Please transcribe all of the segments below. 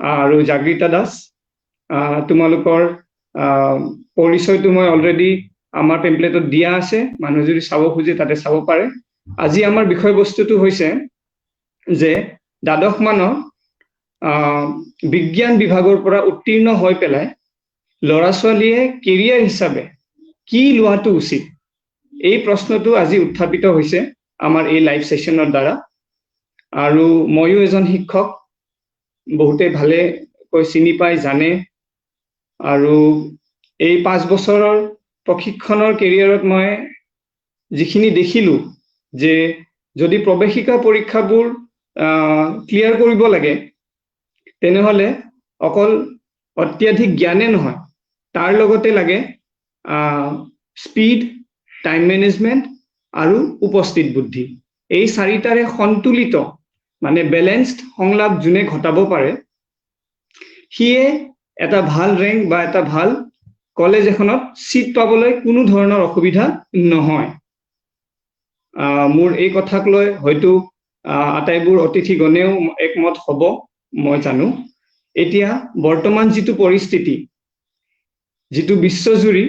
আৰু জাগৃতা দাস। তোমালোকৰ পৰিচয়টো মই অলৰেডি আমাৰ টেমপ্লেটত দিয়া আছে, মানুহ যদি চাব খোজে তাতে চাব পাৰে। আজি আমাৰ বিষয়বস্তুটো হৈছে যে দ্বাদশ মানৰ বিজ্ঞান বিভাগৰ পৰা উত্তীৰ্ণ হৈ পেলাই ল'ৰা ছোৱালীয়ে কেৰিয়াৰ হিচাপে কি লোৱাটো উচিত, এই প্ৰশ্নটো আজি উত্থাপিত হৈছে আমাৰ এই লাইভ সেশনৰ দ্বাৰা। আৰু ময়ো এজন শিক্ষক, বহুতে ভালে কৈ চিনি পাই জানে। আৰু এই 5 বছৰৰ প্ৰশিক্ষণৰ কেৰিয়াৰত মই যিখিনি দেখিলো যে যদি প্ৰৱেশিকা পৰীক্ষাবোৰ ক্লিয়াৰ কৰিব লাগে তেনেহলে অকল অত্যাধিক জ্ঞানে নহয়, তাৰ লগতে লাগে স্পীড, টাইম মেনেজমেন্ট আৰু উপস্থিত বুদ্ধি। এই চাৰিটাৰে সন্তুলিত মানে বেলেন্সড সংলাপ যোনে ঘটাব পাৰে সিয়ে এটা ভাল ৰেংক বা এটা ভাল কলেজ এখনত সিট পাবলৈ কোনো ধৰণৰ অসুবিধা নহয়। মোৰ এই কথাক লৈ হয়তো আটাইবোৰ অতিথিগণেও একমত হ'ব মই জানো। এতিয়া বৰ্তমান যিটো পৰিস্থিতি, যিটো বিশ্বজুৰি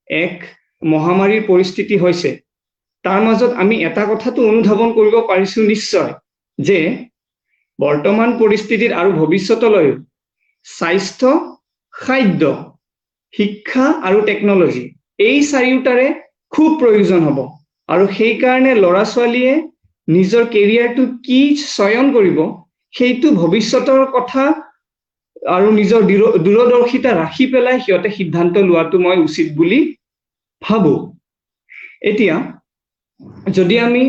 এক মহামাৰীৰ পৰিস্থিতি হৈছে, তাৰ মাজত আমি এটা কথাটো অনুধাৱন কৰিব পাৰিছো নিশ্চয় যে বৰ্তমান পৰিস্থিতিত আৰু ভৱিষ্যতলৈ স্বাস্থ্য, খাদ্য, শিক্ষা আৰু টেকনলজি এই চাৰিওটাৰে খুব প্ৰয়োজন হ'ব। আৰু সেই কাৰণে ল'ৰা ছোৱালীয়ে নিজৰ কেৰিয়াৰটো কি চয়ন কৰিব সেইটো ভৱিষ্যতৰ কথা আৰু নিজৰ দূৰদৰ্শিতা ৰাখি পেলাই সিহঁতে সিদ্ধান্ত লোৱাটো মই উচিত বুলি ভাবো। এতিয়া যদি আমি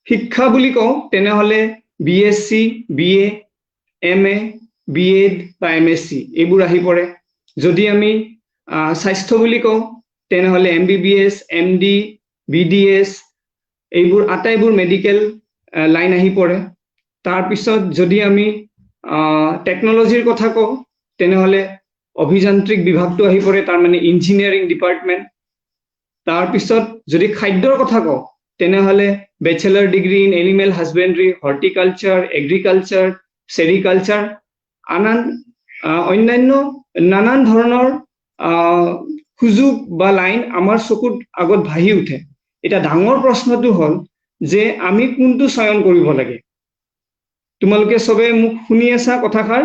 শিক্ষা বুলি কওঁ তেনেহলে BSc, BA, MA, BEd বা MSc এইবোৰ আহি পৰে। যদি আমি স্বাস্থ্য বুলি কওঁ তেনেহলে MBBS, MD, BDS এইবোৰ আটাইবোৰ মেডিকেল লাইন আহি পৰে। তাৰপিছত যদি আমি টেকনলজিৰ কথা কওঁ তেনেহলে অভিযান্ত্ৰিক বিভাগটো আহি পৰে, তাৰ মানে ইঞ্জিনিয়াৰিং ডিপাৰ্টমেণ্ট। তাৰপিছত যদি খাদ্যৰ কথা কওঁ তেনেহলে bachelor degree in animal husbandry, horticulture, agriculture, sericulture, অন্যান্য নানান ধৰণৰ সুযোগ বা লাইন আমাৰ চকুত আগত ভাহি উঠে। এটা ডাঙৰ প্ৰশ্নটো হ'ল যে আমি কোনটো চয়ন কৰিব লাগে। তোমালোকে সবে মোক শুনি আছা কথাষাৰ?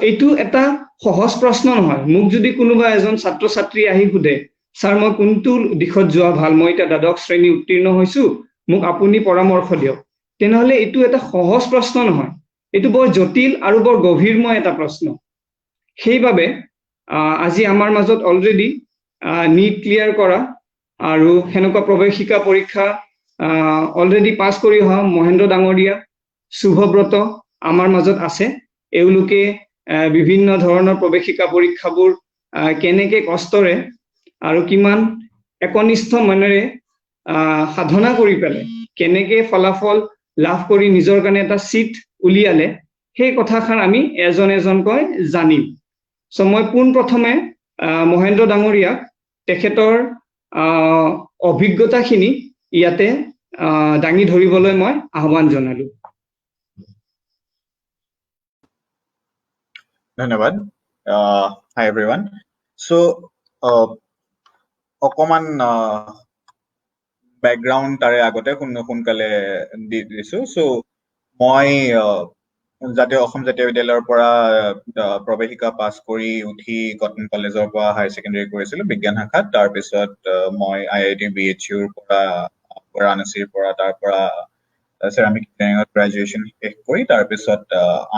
এইটো এটা সহজ প্ৰশ্ন নহয়। মোক যদি কোনোবা এজন ছাত্ৰ ছাত্ৰী আহি সোধে ছাৰ মই কোনটো দিশত যোৱা ভাল, মই এতিয়া দ্বাদশ শ্ৰেণী উত্তীৰ্ণ হৈছো, মোক আপুনি পৰামৰ্শ দিয়ক, তেনেহলে এইটো এটা সহজ প্ৰশ্ন নহয়, এইটো বৰ জটিল আৰু বৰ গভীৰময় এটা প্ৰশ্ন। সেইবাবে আজি আমাৰ মাজত অলৰেডি নীট ক্লিয়াৰ কৰা আৰু সেনেকুৱা প্ৰৱেশিকা পৰীক্ষা অলৰেডি পাছ কৰি অহা মহেন্দ্ৰ ডাঙৰীয়া, শুভব্ৰত আমাৰ মাজত আছে। এওঁলোকে বিভিন্ন ধৰণৰ প্ৰৱেশিকা পৰীক্ষাবোৰ কেনেকে কষ্টৰে আৰু কিমান একনিষ্ঠ মনেৰে সাধনা কৰি পেলাই কেনেকে ফলাফল লাভ কৰি নিজৰ কাৰণে এটা সিট উলিয়ালে সেই কথাষাৰ আমি এজন এজনকৈ জানিম। মই পোনপ্ৰথমে মহেন্দ্ৰ ডাঙৰীয়াক তেখেতৰ অভিজ্ঞতাখিনি ইয়াতে দাঙি ধৰিবলৈ মই আহ্বান জনালো। ধন্যবাদ। Hi everyone. So অকমান বেকগ্ৰাউণ্ড তাৰে আগতে সোনকালে দিছো। So মই অসম জাতীয় বিদ্যালয়ৰ পৰা প্ৰৱেশিকা পাছ কৰি উঠি কটন কলেজৰ পৰা হায়াৰ ছেকেণ্ডাৰী কৰিছিলো বিজ্ঞান শাখাত। তাৰপিছত মই IIT BHUৰ পৰা বাৰাণসীৰ পৰা তাৰ পৰা চেৰামিক ইঞ্জিনিয়াৰিঙত গ্ৰেজুৱেশ্যন শেষ কৰি তাৰপিছত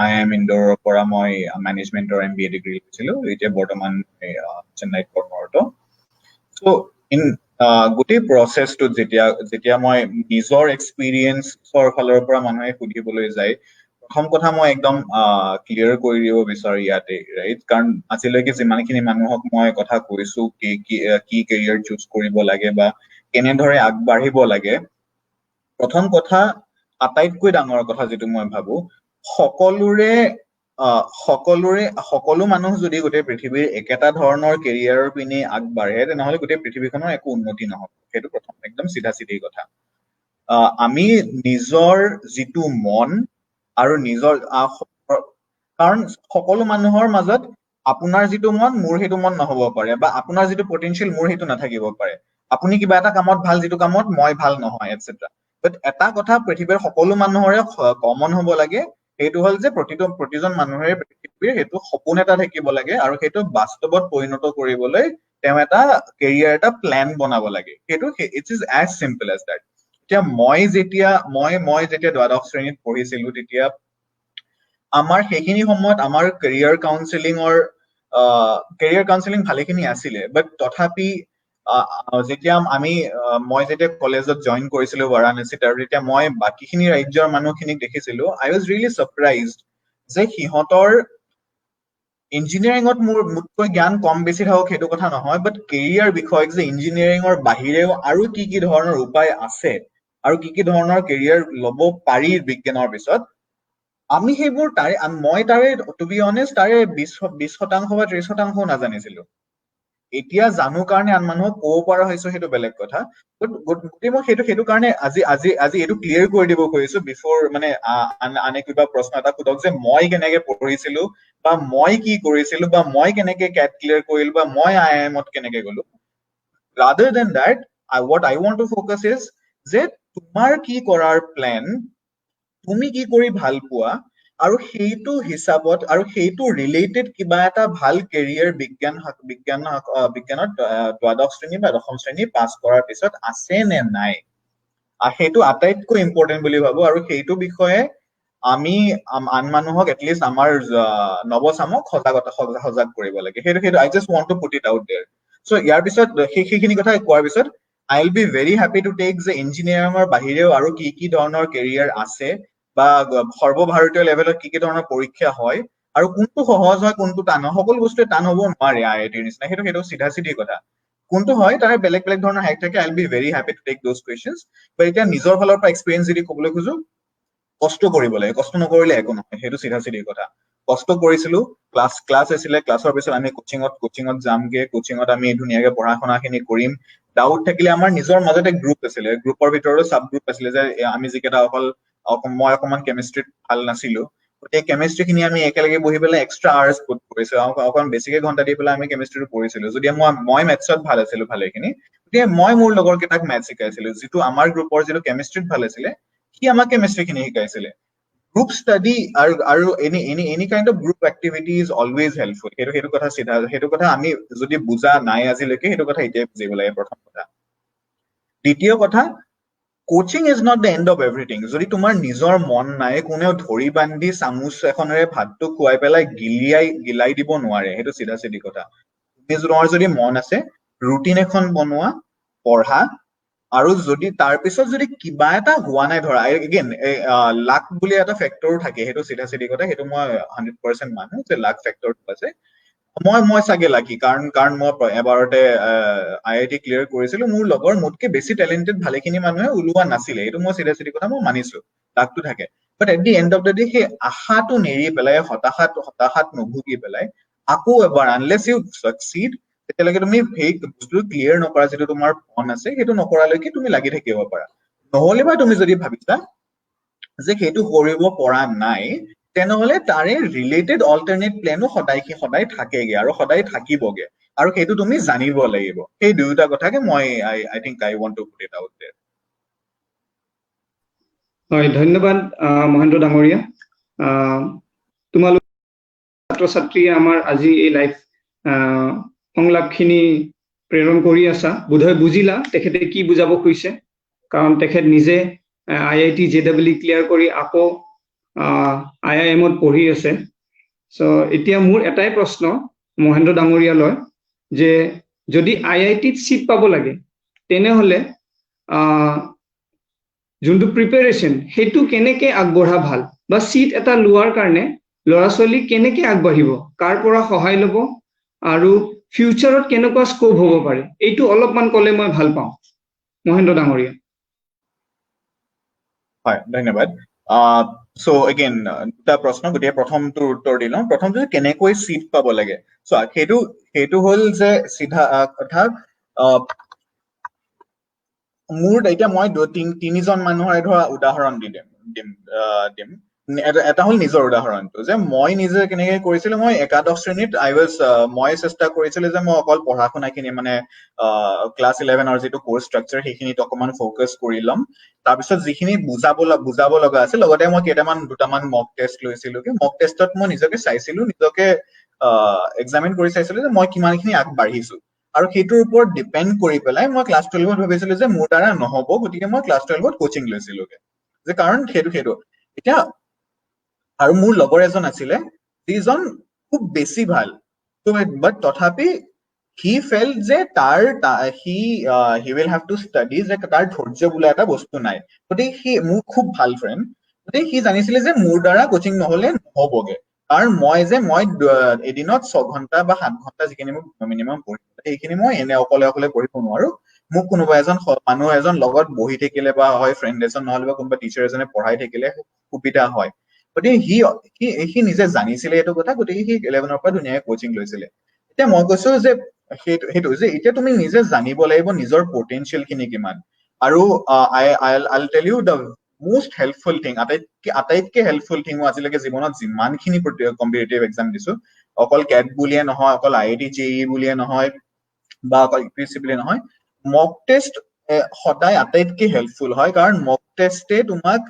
IIM ইন্দোৰৰ পৰা মই মেনেজমেণ্টৰ MBA ডিগ্ৰী লৈছিলো। এতিয়া বৰ্তমান চেন্নাইত কৰ্মৰত। চ' গোটেই প্ৰচেছটোত যেতিয়া মই নিজৰ এক্সপিৰিয়েঞ্চৰ ফালৰ পৰা মানুহে সুধিবলৈ যায়, প্ৰথম কথা মই একদম ক্লিয়াৰ কৰি দিব বিচাৰো ইয়াতে, ৰাইট? কাৰণ আজিলৈকে যিমানখিনি মানুহক মই কথা কৈছো কি কেৰিয়াৰ চুজ কৰিব লাগে বা কেনেদৰে আগবাঢ়িব লাগে, প্ৰথম কথা আটাইতকৈ ডাঙৰ কথা যিটো মই ভাবো, সকলো মানুহ যদি গোটেই পৃথিৱীৰ একেটা ধৰণৰ কেৰিয়াৰৰ পিনে আগবাঢ়ে তেনেহলে গোটেই পৃথিৱীখনৰ একো উন্নতি নহব। সেইটো প্ৰথম একদম চিধা চিধি কথা। আমি নিজৰ যিটো মন আৰু নিজৰ কাৰণ সকলো মানুহৰ মাজত আপোনাৰ যিটো মন মোৰ সেইটো মন নহব পাৰে বা আপোনাৰ যিটো পটেনশিয়েল মোৰ সেইটো নাথাকিব পাৰে আপুনি কিবা এটা কামত ভাল যিটো কামত মই ভাল নহয় এটসেট্ৰা বাট এটা কথা পৃথিৱীৰ সকলো মানুহৰে কমন হ'ব লাগে সেইটো হ'ল যে প্ৰতিজন মানুহৰে পৃথিৱীৰ সেইটো সপোন এটা থাকিব লাগে আৰু সেইটো বাস্তৱত পৰিণত কৰিবলৈ তেওঁ এটা কেৰিয়াৰ এটা প্ল্যান বনাব লাগে সেইটো it is as simple as that এতিয়া মই যেতিয়া দ্বাদশ শ্ৰেণীত পঢ়িছিলো তেতিয়া আমাৰ সেইখিনি সময়ত আমাৰ কেৰিয়াৰ কাউন্সেলিং ভালেখিনি আছিলে বাট তথাপি যেতিয়া মই যেতিয়া কলেজত জইন কৰিছিলো বাৰাণসীত আৰু তেতিয়া মই বাকীখিনি ৰাজ্যৰ মানুহখিনিক দেখিছিলো আই ৱাজ ৰিয়েলি ছাৰপ্ৰাইজড যে সিহঁতৰ ইঞ্জিনিয়াৰিঙত মোতকৈ জ্ঞান কম বেছি থাকক সেইটো কথা নহয় বাট কেৰিয়াৰ বিষয়ক যে ইঞ্জিনিয়াৰিঙৰ বাহিৰেও আৰু কি কি ধৰণৰ উপায় আছে আৰু কি কি ধৰণৰ কেৰিয়াৰ ল'ব পাৰি বিজ্ঞানৰ পিছত আমি সেইবোৰ মই তাৰে টু বি অনেষ্ট তাৰে 20% বা 30% নাজানিছিলো এতিয়া জানো কাৰণে আন মানুহক ক'ব পৰা হৈছো সেইটো বেলেগ কথা গতিকে মই সেইটো কাৰণে আজি এইটো ক্লিয়াৰ কৰি দিব খুজিছো বিফৰ মানে আনে কিবা প্ৰশ্ন এটা সোধক যে মই কেনেকে পঢ়িছিলো বা মই কি কৰিছিলো বা মই কেনেকে কেট ক্লিয়াৰ কৰিলো বা মই IIM ত কেনেকে গলো rather than that what I want to focus is যে তোমাৰ কি কৰাৰ প্ল্যান তুমি কি কৰি ভাল পোৱা আৰু সেইটো হিচাপত আৰু সেইটো ৰিলেটেড কিবা এটা ভাল কেৰিয়াৰ বিজ্ঞানত দ্বাদশ শ্ৰেণী বা দশম শ্ৰেণী পাছ কৰাৰ পিছত আছে নে নাই সেইটো আটাইতকৈ ইম্পৰ্টেণ্ট বুলি ভাবো আৰু সেইটো বিষয়ে আমি আন মানুহক এটলিষ্ট আমাৰ নৱচামক সজাগ কৰিব লাগে সেইটো I just want to put it out there so' ইয়াৰ পিছত সেইখিনি কথা কোৱাৰ পিছত I will be very happy to take যে ইঞ্জিনিয়াৰিঙৰ বাহিৰেও আৰু কি কি ধৰণৰ কেৰিয়াৰ আছে বা সৰ্বভাৰতীয় লেভেলত কি কি ধৰণৰ পৰীক্ষা হয় আৰু কোনটো সহজ হয় কোনটো টান হয় সকলো বস্তুৱে টান হ'ব নোৱাৰে IITৰ নিচিনা সেইটো চিধা কথা কোনটো হয় তাৰে বেলেগ বেলেগ ধৰণৰ হেক থাকে I will be very happy to take those questions but এতিয়া নিজৰ ফালৰ পৰা এক্সপিৰিয়েঞ্চ যদি ক'বলৈ খোজো কষ্ট কৰিব লাগে কষ্ট নকৰিলে একো নহয় সেইটো চিধা কথা কষ্ট কৰিছিলো ক্লাছ আছিলে ক্লাছৰ পিছত আমি কোচিঙত যামগে কোচিঙত আমি ধুনীয়াকে পঢ়া শুনা খিনি কৰিম ডাউট থাকিলে আমাৰ নিজৰ মাজতে গ্ৰুপ আছিলে গ্ৰুপৰ ভিতৰতো সাব গ্ৰুপ আছিলে যে আমি যিকেইটা মই অকমান কেমিষ্ট্ৰিত ভাল নাছিলো গতিকে কেমিষ্ট্ৰি খিনি আমি একেলগে বহি পেলাই এক্সট্ৰা আৱাৰ্ছ পুট কৰিছো অকমান বেছিকে ঘণ্টা দি পেলাই আমি কেমিষ্ট্ৰিটো পঢ়িছিলো যদি মই মেথছত ভাল আছিলো ভালেখিনি গতিকে মই মোৰ লগৰ কেইটাক মেথছ শিকাইছিলো যিটো আমাৰ গ্ৰুপৰ যিটো কেমিষ্ট্ৰিত ভাল আছিলে সি আমাক কেমিষ্ট্ৰি খিনি শিকাইছিলে গ্ৰুপ ষ্টাডি আৰু any kind of group activity is always helpful সেইটো কথা সেইটো কথা আমি যদি বুজা নাই আজিলৈকে সেইটো কথা এতিয়াই বুজিব লাগে প্ৰথম কথা দ্বিতীয় কথা coaching is not the and of everything যদি তোমাৰ নিজৰ মন নাই কোনেও ধৰি বান্ধি চামুচ এখনেৰে ভাতটো খুৱাই পেলাই গিলাই দিব নোৱাৰে সেইটো চিধা কথা তোমাৰ যদি মন আছে ৰুটিন এখন বনোৱা পঢ়া আৰু যদি তাৰপিছত যদি কিবা এটা হোৱা নাই ধৰা এগেইন লাক বুলি এটা ফেক্টৰো থাকে সেইটো চিধা কথা সেইটো মই 100% মানো যে লাক ফেক্টৰটো আছে মই চাগে লাকি কাৰণ মই এবাৰতে IIT ক্লিয়াৰ কৰিছিলো মোৰ লগৰ মোতকে বেছি টেলেণ্টেড ভালেখিনি মানুহে ওলোৱা নাছিলে এইটো মই চিধা কথা মই মানিছো লাকটো থাকে but at the end of the day সেই আশাটো নেৰি পেলাই হতাশাত নুভুগি পেলাই আকৌ এবাৰ আনলেছ ইউ ছাকচিড তেতিয়ালৈকে তুমি সেই বস্তুটো ক্লিয়াৰ নকৰা যিটো তোমাৰ মন আছে সেইটো নকৰালৈকে তুমি লাগি থাকিব পাৰা নহলে বা তুমি যদি ভাবিছা যে সেইটো কৰিব পৰা নাই তেনেহলে তাৰে ৰিলেটেড অল্টাৰনেট প্লেনো সদায় থাকেগে আৰু সদায় থাকিবগে আৰু সেইটো তুমি জানিব লাগিব সেই দুয়োটা কথাকে মই I think I want to put it out there হয় ধন্যবাদ মহেন্দ্ৰ ডাঙৰীয়া তোমালোক ছাত্ৰ ছাত্ৰীয়ে আমাৰ আজি এই লাইভ সংলাপখিনি প্ৰেৰণ কৰি আছা বোধহয় বুজিলা তেখেতে কি বুজাব খুজিছে কাৰণ তেখেত নিজে IIT JEE ক্লিয়াৰ কৰি আকৌ IIM ত পঢ়ি আছে সো এতিয়া মোৰ এটাই প্ৰশ্ন মহেন্দ্ৰ ডাঙৰীয়ালৈ যে যদি IIT ত সিট পাব লাগে তেনেহলে যোনটো প্ৰিপাৰেচন সেইটো কেনেকে আগবঢ়া ভাল বা সিট এটা লোৱাৰ কাৰণে ল'ৰা ছোৱালী কেনেকে আগবাঢ়িব কাৰ পৰা সহায় ল'ব আৰু ফিউচাৰত কেনেকুৱা স্কোপ হ'ব পাৰে এইটো অলপমান ক'লে মই ভাল পাওঁ মহেন্দ্ৰ ডাঙৰীয়া হয় ধন্যবাদ সো এগেইন দুটা প্ৰশ্ন গতিকে প্ৰথমটোৰ উত্তৰ দি লওঁ প্ৰথমটো কেনেকৈ সিট পাব লাগে সো সেইটো হ'ল যে চিধা কথা মোৰ এতিয়া মই তিনিজন মানুহৰ ধৰা উদাহৰণ দিম এটা হল নিজৰ উদাহৰণটো যে মই নিজে কেনেকে কৰিছিলো মই একাদশ শ্ৰেণীত মই চেষ্টা কৰিছিলো যে মই অকল পঢ়া শুনা খিনি মানে ক্লাছ 11ৰ যিটো কোৰ্চ ষ্ট্ৰাকচাৰ সেইখিনিত অকমান ফ'কাছ কৰি ল'ম তাৰপিছত যিখিনি বুজাব লগা আছে লগতে মই দুটামান মক টেষ্ট লৈছিলো মক টেষ্টত মই নিজকে চাইছিলো নিজকে এক্সামিন কৰি চাইছিলো যে মই কিমানখিনি আগবাঢ়িছো আৰু সেইটোৰ ওপৰত ডিপেণ্ড কৰি পেলাই মই ক্লাছ 12ত ভাবিছিলো যে মোৰ দ্বাৰা নহ'ব গতিকে মই ক্লাছ 12ত কোচিং লৈছিলোগে যে কাৰণ সেইটো এতিয়া আৰু মোৰ লগৰ এজন আছিলে যিজন খুব বেছি ভাল বাট তথাপি হি ফেল্ট যে he will have to study যে তাৰ ধৈৰ্য বোলা এটা বস্তু নাই গতিকে সি মোৰ খুব ভাল ফ্ৰেণ্ড গতিকে সি জানিছিলে যে মোৰ দ্বাৰা কোচিং নহলে নহবগে কাৰণ মই এদিনত 6 ঘন্টা বা 7 ঘন্টা যিখিনি মোক মিনিমাম পঢ়িব সেইখিনি মই এনে অকলে পঢ়িব নোৱাৰো মোক কোনোবা মানুহ এজন লগত বহি থাকিলে বা হয় ফ্ৰেণ্ড এজন নহলে বা কোনোবা টিচাৰ এজনে পঢ়াই থাকিলে সুবিধা হয় গতিকে সি নিজে জানিছিলে এইটো কথা গতিকে সি 11ৰ পৰা ধুনীয়াকে কোচিং লৈছিলে এতিয়া মই কৈছো যে সেইটো যে এতিয়া তুমি নিজে জানিব লাগিব নিজৰ পটেনচিয়েল খিনি কিমান আৰু I'll tell you the most helpful thing আটাইতকে হেল্পফুল থিং মই আজিলৈকে জীৱনত যিমানখিনি কম্পিটিটিভ এক্সাম দিছো অকল কেট বুলিয়ে নহয় অকল IIT JEE বুলিয়ে নহয় বা অকল UPSC বুলিয়ে নহয় মক টেষ্ট সদায় আটাইতকে হেল্পফুল হয় কাৰণ মক টেষ্টে তোমাক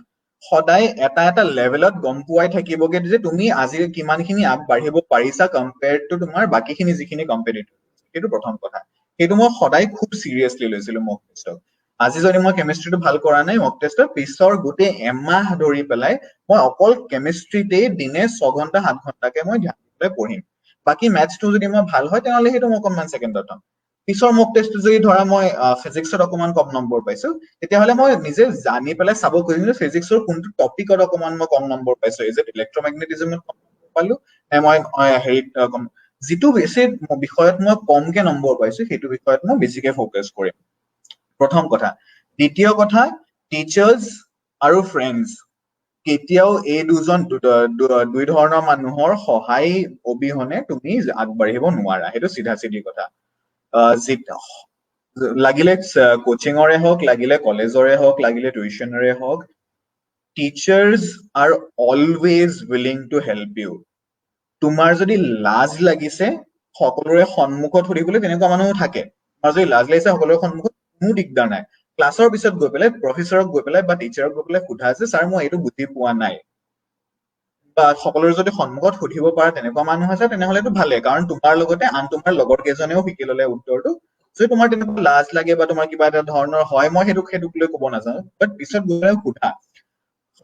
সদায় এটা লেভেলত গম পোৱাই থাকিবগে যে তুমি আজি কিমানখিনি আগবাঢ়িব পাৰিছা কম্পেয়াৰ টু তোমাৰ বাকীখিনি যিখিনি কম্পিটিটিভ সেইটো প্ৰথম কথা সেইটো মই সদায় খুব চিৰিয়াছলি লৈছিলো মক টেষ্টক আজি যদি মই কেমিষ্ট্ৰিটো ভাল কৰা নাই মক টেষ্টৰ পিছৰ গোটেই এমাহ ধৰি পেলাই মই অকল কেমিষ্ট্ৰিতে দিনে 6 ঘন্টা 7 ঘন্টাকে মই ধ্যান দি পঢ়িম বাকী মেথছটো যদি মই ভাল হয় তেনেহ'লে সেইটো মই অকণমান ছেকেণ্ডত থম পিছৰ মক টেষ্টটো যদি ধৰা মই ফিজিক্সত অকণমান কম নম্বৰ পাইছো তেতিয়াহ'লে মই নিজে জানি পেলাই চাব খুজিম যে ফিজিক্সৰ কোনটো টপিকত অকণমান মই কম নম্বৰ পাইছো এই যে ইলেক্ট্ৰমেগনেটিজমত কম নম্বৰ পালো নে মই হেৰিত যিটো বেছি বিষয়ত মই কমকে নম্বৰ পাইছো সেইটো বিষয়ত মই বেছিকে ফ'কাছ কৰিম প্ৰথম কথা দ্বিতীয় কথা টিচাৰ্ছ আৰু ফ্ৰেণ্ডছ কেতিয়াও এই দুই ধৰণৰ মানুহৰ সহায় অবিহনে তুমি আগবাঢ়িব নোৱাৰা সেইটো চিধা কথা লাগিলে কোচিঙৰে হওক লাগিলে কলেজৰে হওক লাগিলে টিউচনৰে হওক teachers are always willing to help you তোমাৰ যদি লাজ লাগিছে সকলোৰে সন্মুখত সুধিবলৈ তেনেকুৱা মানুহ থাকে তোমাৰ যদি লাজ লাগিছে সকলোৰে সন্মুখত কোনো দিগদাৰ নাই ক্লাছৰ পিছত গৈ পেলাই প্ৰফেচৰক গৈ পেলাই বা টিচাৰক গৈ পেলাই সোধা যে ছাৰ মই এইটো বুজি পোৱা নাই বা সকলোৰে যদি সন্মুখত সুধিব পাৰা তেনেকুৱা মানুহ আছে তেনেহ'লেতো ভালে কাৰণ তোমাৰ লগতে আন তোমাৰ লগৰ কেইজনেও শিকি ললে উত্তৰটো যদি তোমাৰ তেনেকুৱা লাজ লাগে বা তোমাৰ কিবা এটা ধৰণৰ হয় মই সেইটোক লৈ ক'ব নাজানো বাট পিছত গৈ সোধা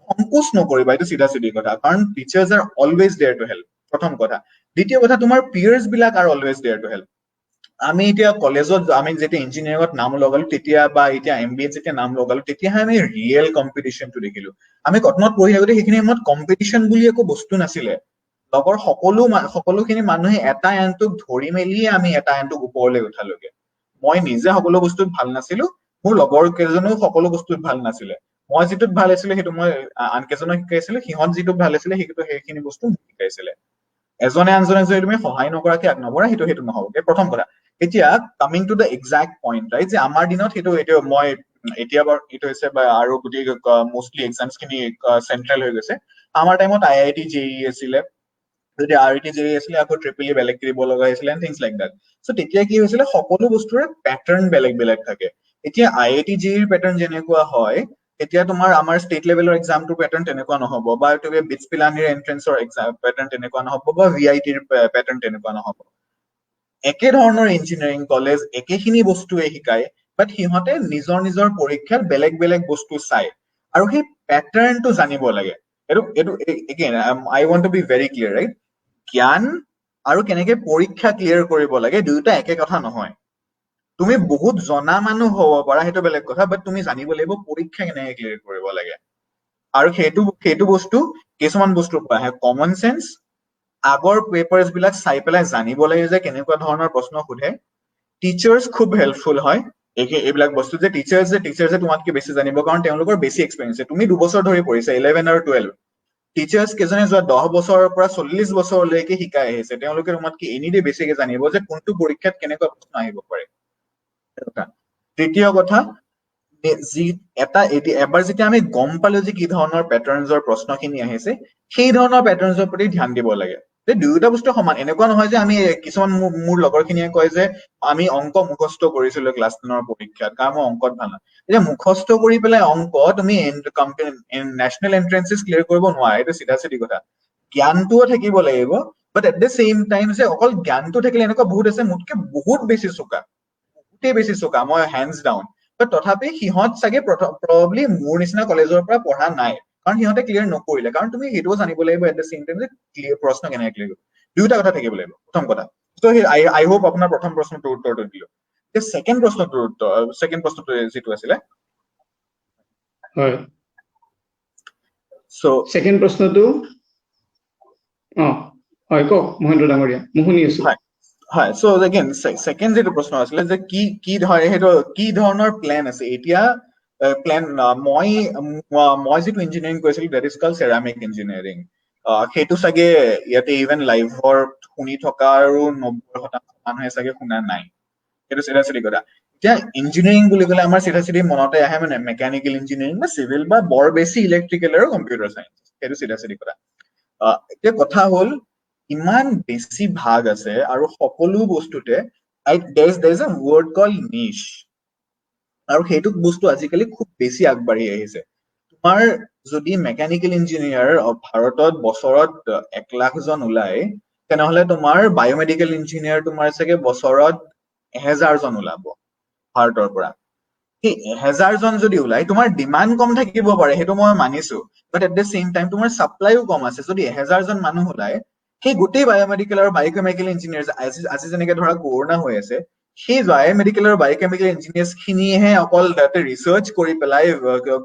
সংকোচ নকৰিবা এইটো চিধা কথা কাৰণ teachers are always there to help প্ৰথম কথা দ্বিতীয় কথা তোমাৰ পিয়াৰ্ছ বিলাক are always there to help আমি এতিয়া কলেজত আমি যেতিয়া ইঞ্জিনিয়াৰিঙত নাম লগালো তেতিয়া বা এতিয়া MBA যেতিয়া নাম লগালো তেতিয়াহে আমি ৰিয়েল কম্পিটিশ্যনটো দেখিলো আমি কটনত পঢ়ি থাকোতে সেইখিনি সময়ত কম্পিটিশ্যন বুলি একো বস্তু নাছিলে লগৰ সকলোখিনি মানুহে এটা আনটোক ধৰি মেলিয়ে আমি এটা আনটোক ওপৰলৈ উঠালোগে মই নিজে সকলো বস্তুত ভাল নাছিলো মোৰ লগৰ কেইজনেও সকলো বস্তুত ভাল নাছিলে মই যিটোত ভাল আছিলে সেইটো মই আন কেইজনক শিকাইছিলো সিহঁত যিটোত ভাল আছিলে সেইখিনি বস্তু মোক শিকাইছিলে এজনে আনজনে যদি তুমি সহায় নকৰাকে আগ নবঢ়া সেইটো নহ'ব প্ৰথম কথা এতিয়া coming to the exact point right যে আমাৰ দিনত সেইটো মই এতিয়া বাৰু এইটো হৈছে বা আৰু গোটেই মষ্টলি এক্সামছ খিনি চেন্ট্ৰেল হৈ গৈছে আমাৰ টাইমত IIT JEE আছিলে যদি RIT JEE আছিলে আকৌ ট্ৰিপল বেলেগ দিব লগা হৈছিলে এণ্ড থিংছ লাইক দেট চ' তেতিয়া কি হৈছিলে সকলো বস্তুৰে পেটাৰ্ণ বেলেগ থাকে এতিয়া IIT JEE পেটাৰ্ণ যেনেকুৱা হয় এতিয়া তোমাৰ আমাৰ ষ্টেট লেভেলৰ এক্সামটোৰ পেটাৰ্ণ তেনেকুৱা নহ'ব বা বিটছ পিলানীৰ এন্ট্ৰেন্সৰ এক্সাম পেটাৰ্ণ তেনেকুৱা নহ'ব বা VITৰ পেটাৰ্ণ তেনেকুৱা নহ'ব একে ধৰণৰ ইঞ্জিনিয়াৰিং কলেজ একেখিনি বস্তুৱে শিকায় বাট সিহঁতে নিজৰ পৰীক্ষাত বেলেগ বস্তু চায় আৰু সেই পেটাৰ্ণটো জানিব লাগে এইটো এগেইন আই want two B very clear right জ্ঞান আৰু কেনেকে পৰীক্ষা ক্লিয়াৰ কৰিব লাগে দুয়োটা একে কথা নহয় তুমি বহুত জনা মানুহ হ'ব পাৰা সেইটো বেলেগ কথা বাট তুমি জানিব লাগিব পৰীক্ষা কেনেকে ক্লিয়াৰ কৰিব লাগে আৰু সেইটো বস্তু কিছুমান বস্তুৰ পৰা আহে কমন চেন্স আগৰ পেপাৰ্ছ বিলাক চাই পেলাই জানিব লাগে যে কেনেকুৱা ধৰণৰ প্ৰশ্ন সোধে টিচাৰ্ছ খুব হেল্পফুল হয় এইবিলাক বস্তু যে টিচাৰ্ছে তোমাতকে বেছি জানিব কাৰণ তেওঁলোকৰ বেছি এক্সপেৰিয়েঞ্চ তুমি 2 বছৰ ধৰি পঢ়িছা 11 আৰু 12 টিচাৰ্ছ কেইজনে যোৱা 10 বছৰৰ পৰা 40 বছৰলৈকে শিকাই আহিছে তেওঁলোকে তোমাতকে এনিদে বেছিকে জানিব যে কোনটো পৰীক্ষাত কেনেকুৱা প্ৰশ্ন আহিব পাৰে তৃতীয় কথা এবাৰ যেতিয়া আমি গম পালো যে কি ধৰণৰ পেটাৰ্ণছৰ প্ৰশ্নখিনি আহিছে, সেই ধৰণৰ পেটাৰ্ণছৰ প্ৰতি ধ্যান দিব লাগে। যে দুয়োটা বস্তু সমান। এনেকুৱা নহয় যে আমি কিছুমান মোৰ লগৰখিনিয়ে কয় যে আমি অংক মুখস্থ কৰিছিলো ক্লাছ 10ৰ পৰীক্ষাত, কাৰণ মই অংকত ভাল নহয়। এতিয়া মুখস্থ কৰি পেলাই অংক তুমি নেশ্যনেল এন্ট্ৰেন্সেছ ক্লিয়াৰ কৰিব নোৱাৰা, এইটো চিধা চিধি কথা। জ্ঞানটোও থাকিব লাগিব, but at the same time যে অকল জ্ঞানটো থাকিলে এনেকুৱা বহুত আছে মোতকে বহুত বেছি চোকা, বহুতেই বেছি চোকা, মই হেণ্ডছ ডাউন। বাট তথাপি সিহঁত চাগে প্ৰবাবলি মোৰ নিচিনা কলেজৰ পৰা পঢ়া নাই, কাৰণ সিহঁতে ক্লিয়াৰ নকৰিলে। কাৰণ তুমি সেইটোও জানিব লাগিব এট দ্য ছেইম টাইম যে প্ৰশ্ন কেনেকে ক্লিয়াৰ কৰিব। দুয়োটা কথা থাকিব লাগিব, প্ৰথম কথা। ত' আই হোপ আপোনাৰ প্ৰথম প্ৰশ্নটোৰ উত্তৰটো দিলো। ছেকেণ্ড প্ৰশ্নটো যিটো আছিলে, হয়, চ' ছেকেণ্ড প্ৰশ্নটো হয় কওক মহেন্দ্ৰ ডাঙৰীয়া, মই শুনি আছো। হয়, চ' এগেইন ছেকেণ্ড যিটো প্ৰশ্ন আছিলে যে কি ধৰণৰ প্লেন আছে এতিয়া। প্লেন মই যিটো ইঞ্জিনিয়াৰিং কৰিছিলো that is called ceramic engineering. সেইটো চাগে ইয়াতে ইভেন লাইভৰ শুনি থকা আৰু 90% মানুহে চাগে শুনা নাই। সেইটো চিধা চিধি কথা। এতিয়া ইঞ্জিনিয়াৰিং বুলি ক'লে আমাৰ চিধা চিধি মনতে আহে মানে মেকানিকেল ইঞ্জিনিয়াৰিং বা চিভিল বা বৰ বেছি ইলেক্ট্ৰিকেল আৰু কম্পিউটাৰ চাইন্স। সেইটো চিধা চিধি কথা। এতিয়া কথা হ'ল ইমান বেছি ভাগ আছে আৰু সকলো বস্তুতে there is a word called niche, আৰু সেইটো বস্তু আজিকালি খুব বেছি আগবাঢ়ি আহিছে। তোমাৰ যদি মেকানিকেল ইঞ্জিনিয়াৰ ভাৰতত বছৰত 1 লাখ জন ওলায়, তেনেহলে তোমাৰ বায়'মেডিকেল ইঞ্জিনিয়াৰ তোমাৰ চাগে বছৰত 1000 জন ওলাব ভাৰতৰ পৰা। সেই 1000 জন যদি ওলাই, তোমাৰ ডিমাণ্ড কম থাকিব পাৰে, সেইটো মই মানিছো, but at the same time তোমাৰ ছাপ্লাইও কম আছে। যদি 1000 জন মানুহ ওলায়, সেই গোটেই বায়'মেডিকেল আৰু বায়'কেমিকেল ইঞ্জিনিয়াৰ আজি যেনেকে ধৰা কৰোণা হৈ আছে, সেই বায়'মেডিকেল আৰু বায়'কেমিকেল ইঞ্জিনিয়াৰ্ছ খিনিয়েহে অকল তাতে ৰিচাৰ্চ কৰি পেলাই